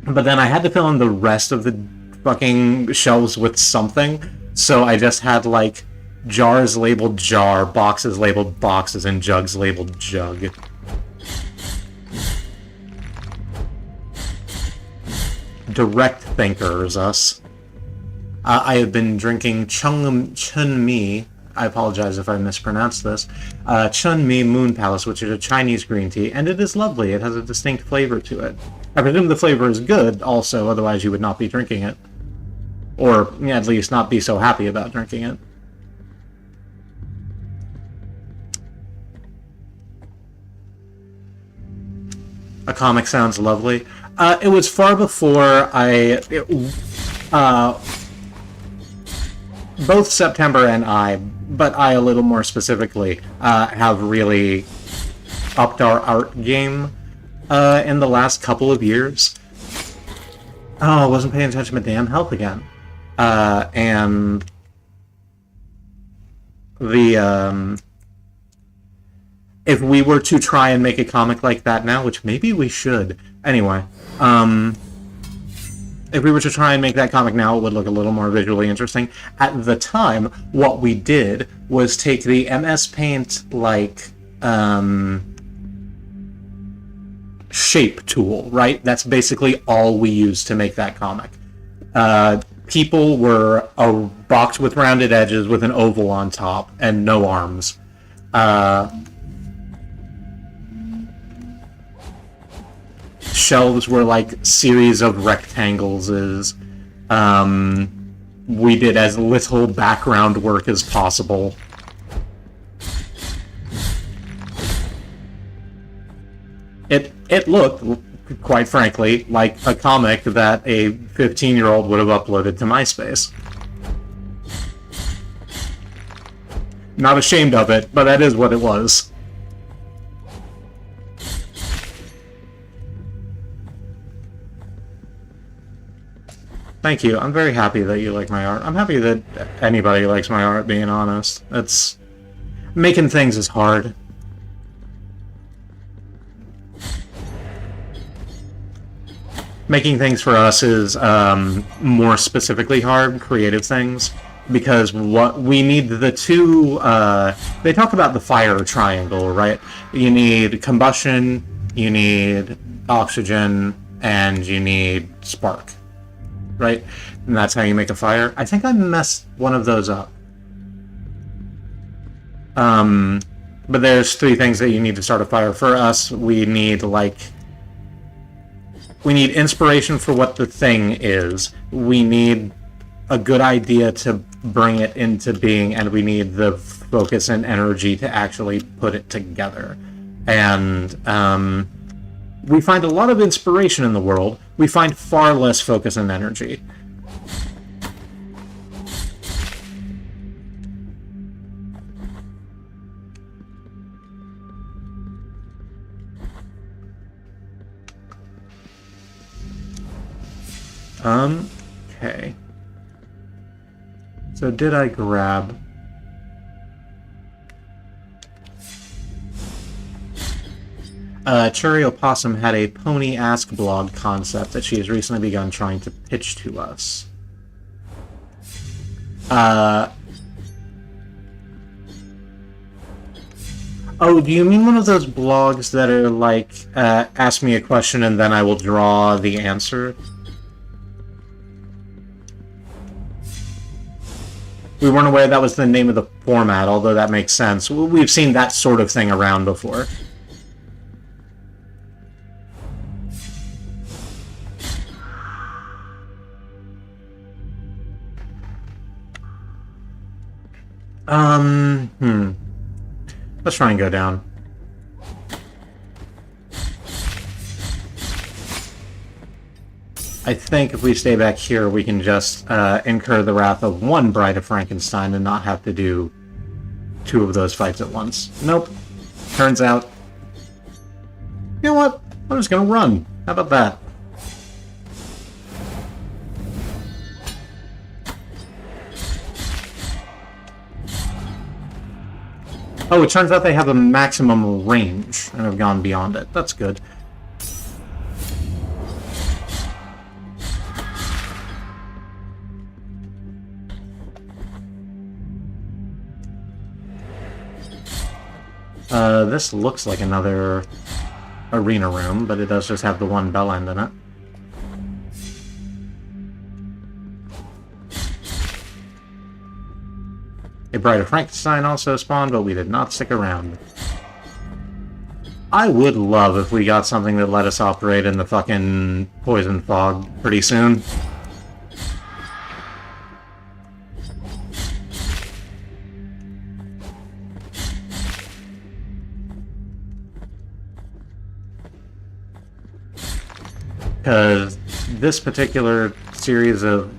But then I had to fill in the rest of the fucking shelves with something, so I just had, like, jars labeled jar, boxes labeled boxes, and jugs labeled jug. Direct thinkers, us. I have been drinking Chun-Mi, I apologize if I mispronounced this, Chun-Mi Moon Palace, which is a Chinese green tea, and it is lovely. It has a distinct flavor to it. I presume the flavor is good, also, otherwise you would not be drinking it. Or, yeah, at least not be so happy about drinking it. A comic sounds lovely. It was far before both September and I, but I a little more specifically, have really upped our art game in the last couple of years. Oh, I wasn't paying attention to my damn health again. And the if we were to try and make a comic like that now, which maybe we should, anyway, if we were to try and make that comic now, it would look a little more visually interesting. At the time, what we did was take the MS Paint, like, shape tool, right? That's basically all we used to make that comic. People were a box with rounded edges with an oval on top and no arms. Shelves were like series of rectangles. We did as little background work as possible. It looked, quite frankly, like a comic that a 15-year-old would have uploaded to MySpace. Not ashamed of it, but that is what it was. Thank you. I'm very happy that you like my art. I'm happy that anybody likes my art, being honest. It's... making things is hard. Making things for us is more specifically hard, creative things, because what we need the two... they talk about the fire triangle, right? You need combustion, you need oxygen, and you need spark. Right? And that's how you make a fire. I think I messed one of those up. But there's three things that you need to start a fire. For us, we need, like... we need inspiration for what the thing is. We need a good idea to bring it into being, and we need the focus and energy to actually put it together. And, we find a lot of inspiration in the world. We find far less focus and energy. Okay. So did I grab... Cherry Opossum had a Pony Ask blog concept that she has recently begun trying to pitch to us. Oh, do you mean one of those blogs that are like, ask me a question and then I will draw the answer? We weren't aware that was the name of the format, although that makes sense. We've seen that sort of thing around before. Let's try and go down. I think if we stay back here, we can just incur the wrath of one Bride of Frankenstein and not have to do two of those fights at once. Nope. Turns out... you know what? I'm just gonna run. How about that? Oh, it turns out they have a maximum range and have gone beyond it. That's good. This looks like another arena room, but it does just have the one bell end in it. A Bride of Frankenstein also spawned, but we did not stick around. I would love if we got something that let us operate in the fucking poison fog pretty soon. Because this particular series of...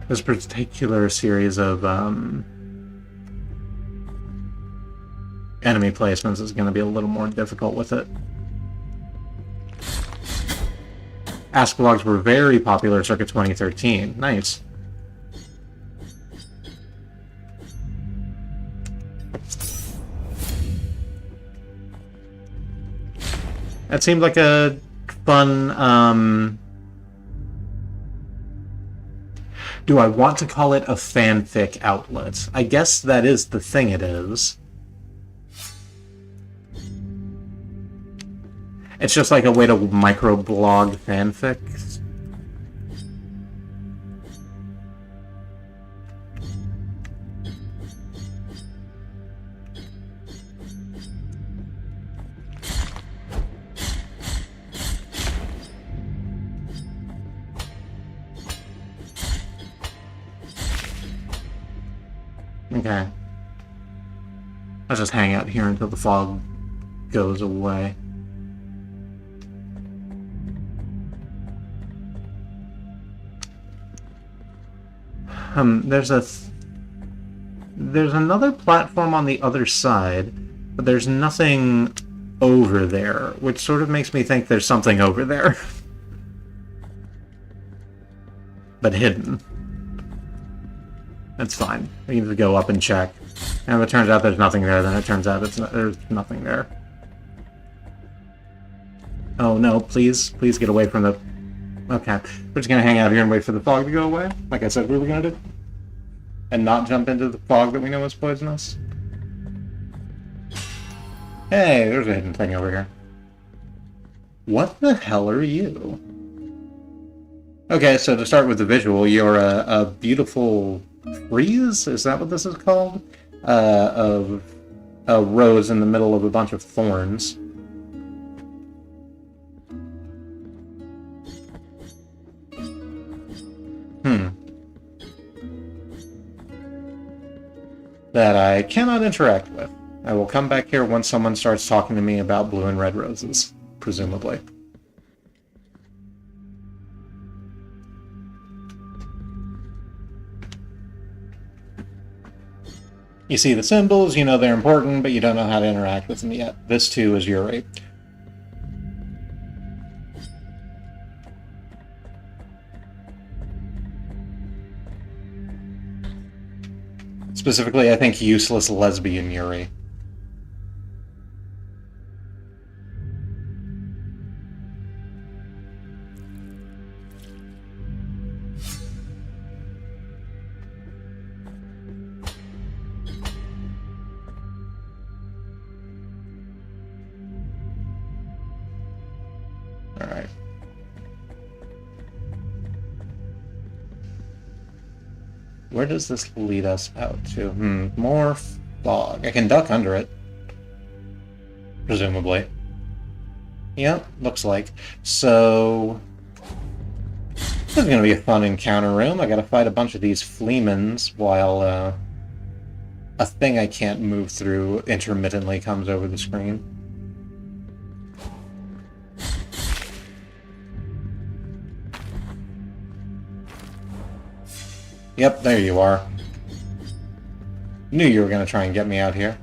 this particular series of enemy placements is going to be a little more difficult with it. Ask blogs were very popular circa 2013. Nice. That seemed like a fun, do I want to call it a fanfic outlet? I guess that is the thing it is. It's just like a way to microblog fanfics. Okay. I'll just hang out here until the fog goes away. There's another platform on the other side, but there's nothing over there, which sort of makes me think there's something over there. But hidden. That's fine. We can just go up and check. And if it turns out there's nothing there, then it turns out there's nothing there. Oh no, please get away from the... Okay, we're just gonna hang out here and wait for the fog to go away, like I said we were gonna do. And not jump into the fog that we know is poisonous. Hey, there's a hidden thing over here. What the hell are you? Okay, so to start with the visual, you're a beautiful frieze? Is that what this is called? Of a rose in the middle of a bunch of thorns. That I cannot interact with. I will come back here once someone starts talking to me about blue and red roses, presumably. You see the symbols, you know they're important, but you don't know how to interact with them yet. This too is Yuri. Specifically, I think useless lesbian Yuri. Alright. Where does this lead us out to? More fog. I can duck under it. Presumably. Yep, looks like. So... this is gonna be a fun encounter room. I gotta fight a bunch of these fleamans while, a thing I can't move through intermittently comes over the screen. Yep, there you are. Knew you were gonna try and get me out here.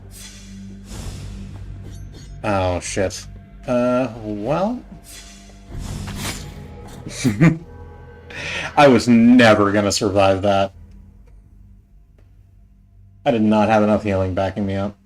Oh, shit. Well... I was never gonna survive that. I did not have enough healing backing me up.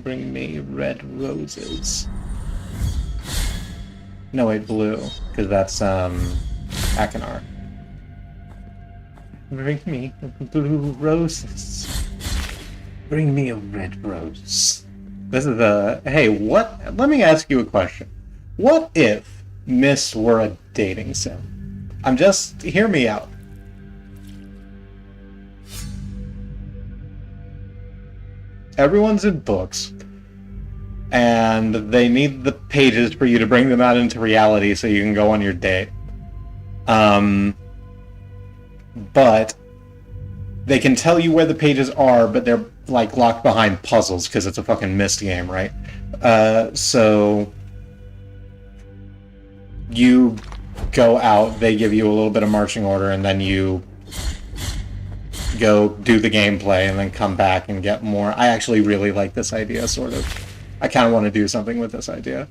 Bring me red roses. No, wait, blue, because that's, Akinar. Bring me blue roses. Bring me a red rose. This is a... Hey, what... Let me ask you a question. What if Myst were a dating sim? I'm just... Hear me out. Everyone's in books, and they need the pages for you to bring them out into reality so you can go on your date. But they can tell you where the pages are, but they're like locked behind puzzles because it's a fucking Myst game, right? So you go out, they give you a little bit of marching order, and then you go do the gameplay and then come back and get more. I actually really like this idea, sort of. I kind of want to do something with this idea.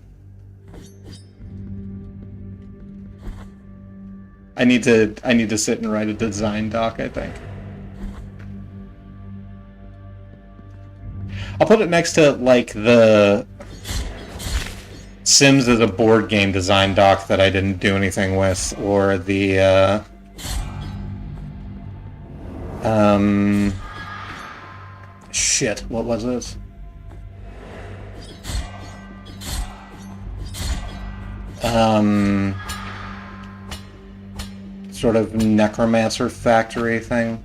I need to sit and write a design doc, I think. I'll put it next to, like, the Sims as a board game design doc that I didn't do anything with, or the, shit, what was it? Sort of necromancer factory thing.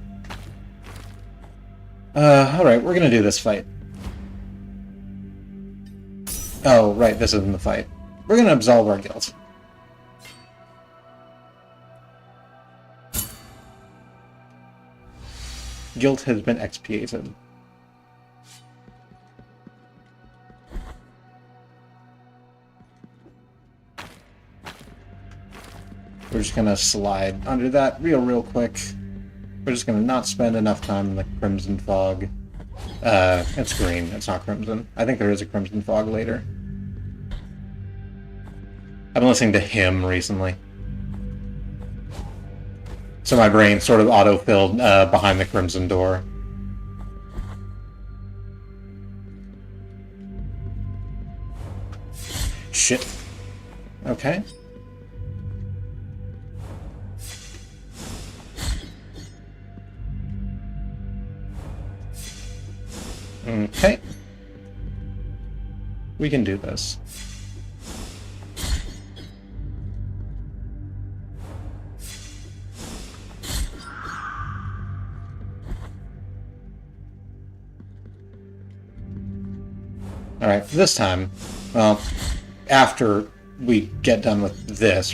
Alright, we're gonna do this fight. Oh, right, this isn't the fight. We're gonna absolve our guilt. Guilt has been expiated. We're just gonna slide under that real quick. We're just gonna not spend enough time in the Crimson Fog. It's green, it's not Crimson. I think there is a Crimson Fog later. I've been listening to Hymn recently. So my brain sort of auto-filled behind the Crimson Door. Shit. Okay. Okay. We can do this. Alright, this time, well, after we get done with this...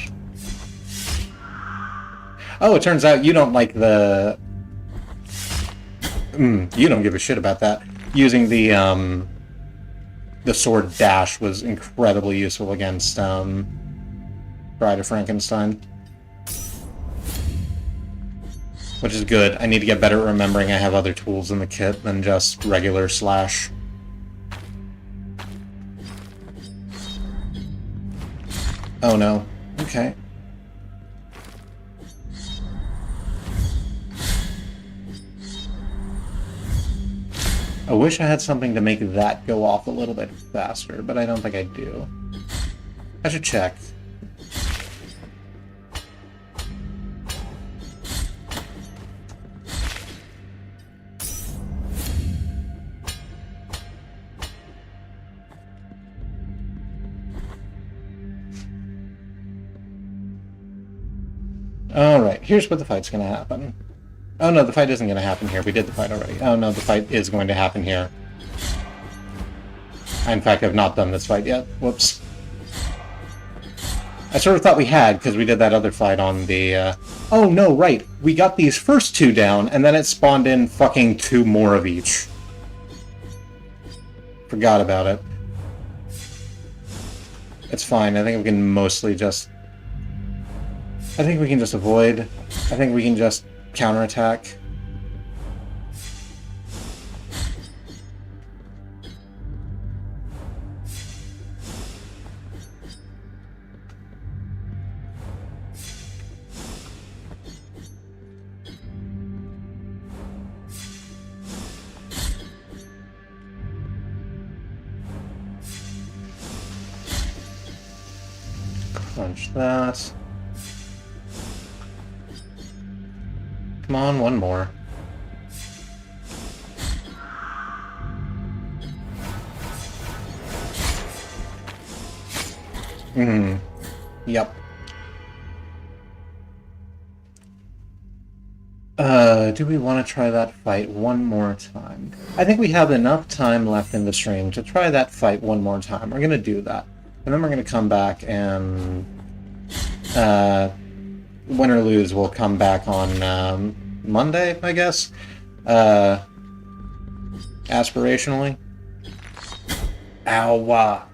Oh, it turns out you don't like the... you don't give a shit about that. Using the sword dash was incredibly useful against Bride of Frankenstein. Which is good. I need to get better at remembering I have other tools in the kit than just regular slash. Oh no. Okay. I wish I had something to make that go off a little bit faster, but I don't think I do. I should check. Alright, here's where the fight's gonna happen. Oh no, the fight isn't going to happen here. We did the fight already. Oh no, the fight is going to happen here. I, in fact, have not done this fight yet. Whoops. I sort of thought we had, because we did that other fight on the, Oh no, right. We got these first two down, and then it spawned in fucking two more of each. Forgot about it. It's fine. I think we can mostly just... I think we can just avoid. I think we can just... counterattack. Crunch that. Come on, one more. Yep. Do we want to try that fight one more time? I think we have enough time left in the stream to try that fight one more time. We're gonna do that. And then we're gonna come back and... win or lose, we'll come back on Monday, I guess. Aspirationally. Ow.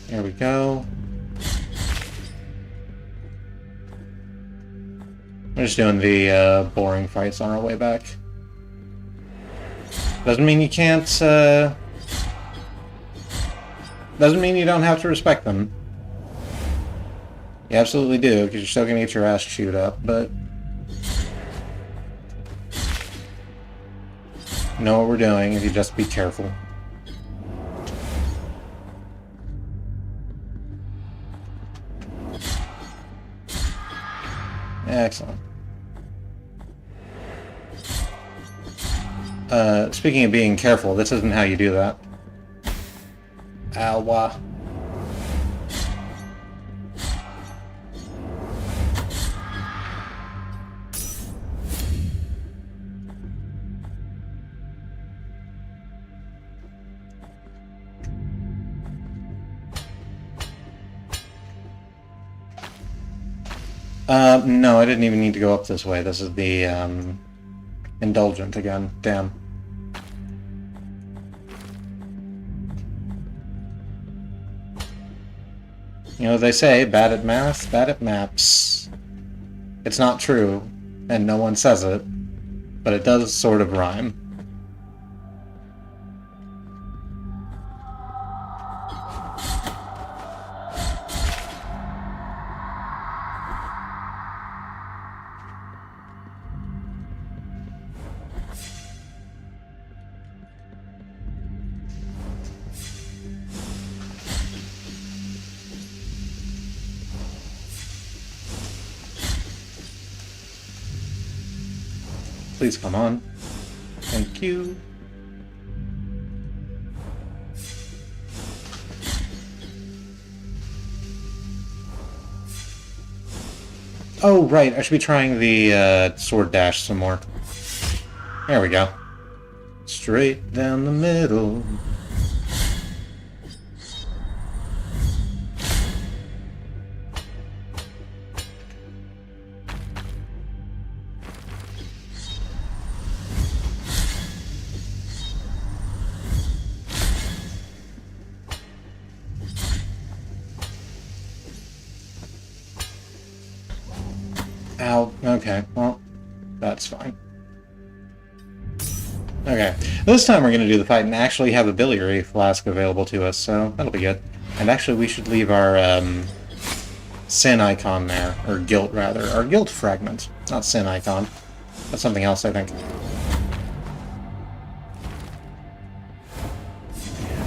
There we go. We're just doing the boring fights on our way back. Doesn't mean you can't, doesn't mean you don't have to respect them. You absolutely do, because you're still gonna get your ass chewed up, but... You know what we're doing, if you just be careful. Excellent. Speaking of being careful, this isn't how you do that. Ow. No, I didn't even need to go up this way. This is the, Indulgent again. Damn. You know, they say, bad at math, bad at maps. It's not true, and no one says it, but it does sort of rhyme. Please come on. Thank you. Oh, right. I should be trying the sword dash some more. There we go. Straight down the middle. Ow. Okay, well, that's fine. Okay, this time we're going to do the fight and actually have a biliary flask available to us, so that'll be good. And actually we should leave our sin icon there, or guilt rather, our guilt fragment, not sin icon. That's something else, I think.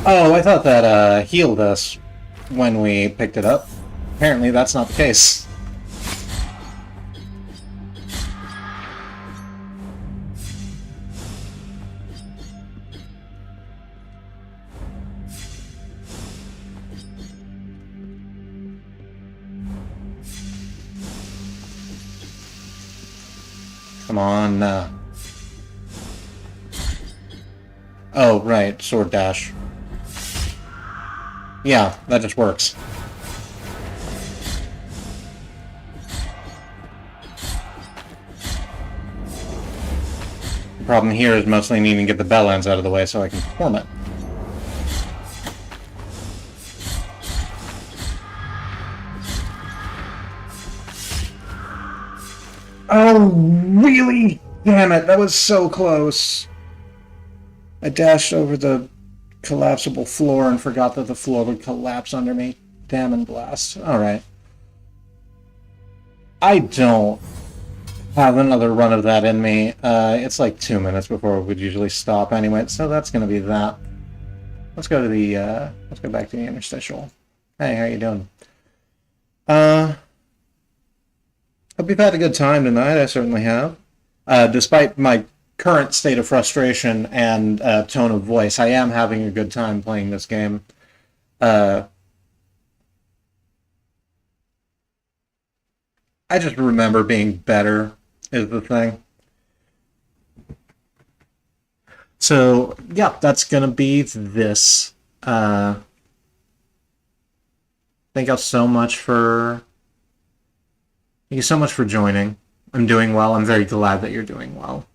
Oh, I thought that healed us when we picked it up. Apparently that's not the case. Come on. Oh, right. Sword dash. Yeah, that just works. The problem here is mostly needing to get the bell ends out of the way so I can perform it. Oh, really? Damn it, that was so close. I dashed over the collapsible floor and forgot that the floor would collapse under me. Damn and blast. Alright. I don't have another run of that in me. It's like 2 minutes before it would usually stop anyway, so that's gonna be that. Let's go to the, let's go back to the interstitial. Hey, how you doing? Hope you've had a good time tonight. I certainly have. Despite my current state of frustration and tone of voice, I am having a good time playing this game. I just remember being better is the thing. So, yeah, that's gonna be this. Thank you so much for thank you so much for joining. I'm doing well. I'm very glad that you're doing well.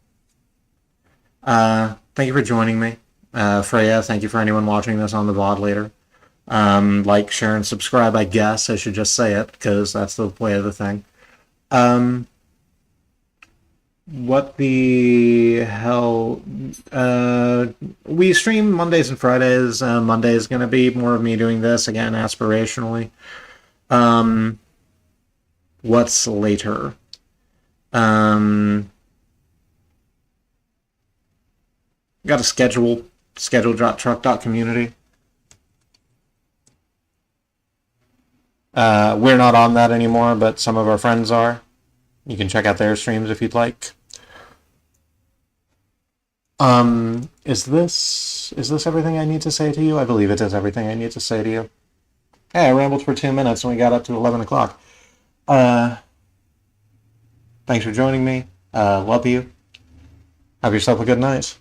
Thank you for joining me. Freya, thank you for anyone watching this on the VOD later. Like, share, and subscribe, I guess. I should just say it, because that's the way of the thing. What the hell? We stream Mondays and Fridays. Monday is going to be more of me doing this, again, aspirationally. What's later? Got a schedule.truck.community. We're not on that anymore, but some of our friends are. You can check out their streams if you'd like. Is this everything I need to say to you? I believe it is everything I need to say to you. Hey, I rambled for 2 minutes and we got up to 11 o'clock. Thanks for joining me. Love you. Have yourself a good night.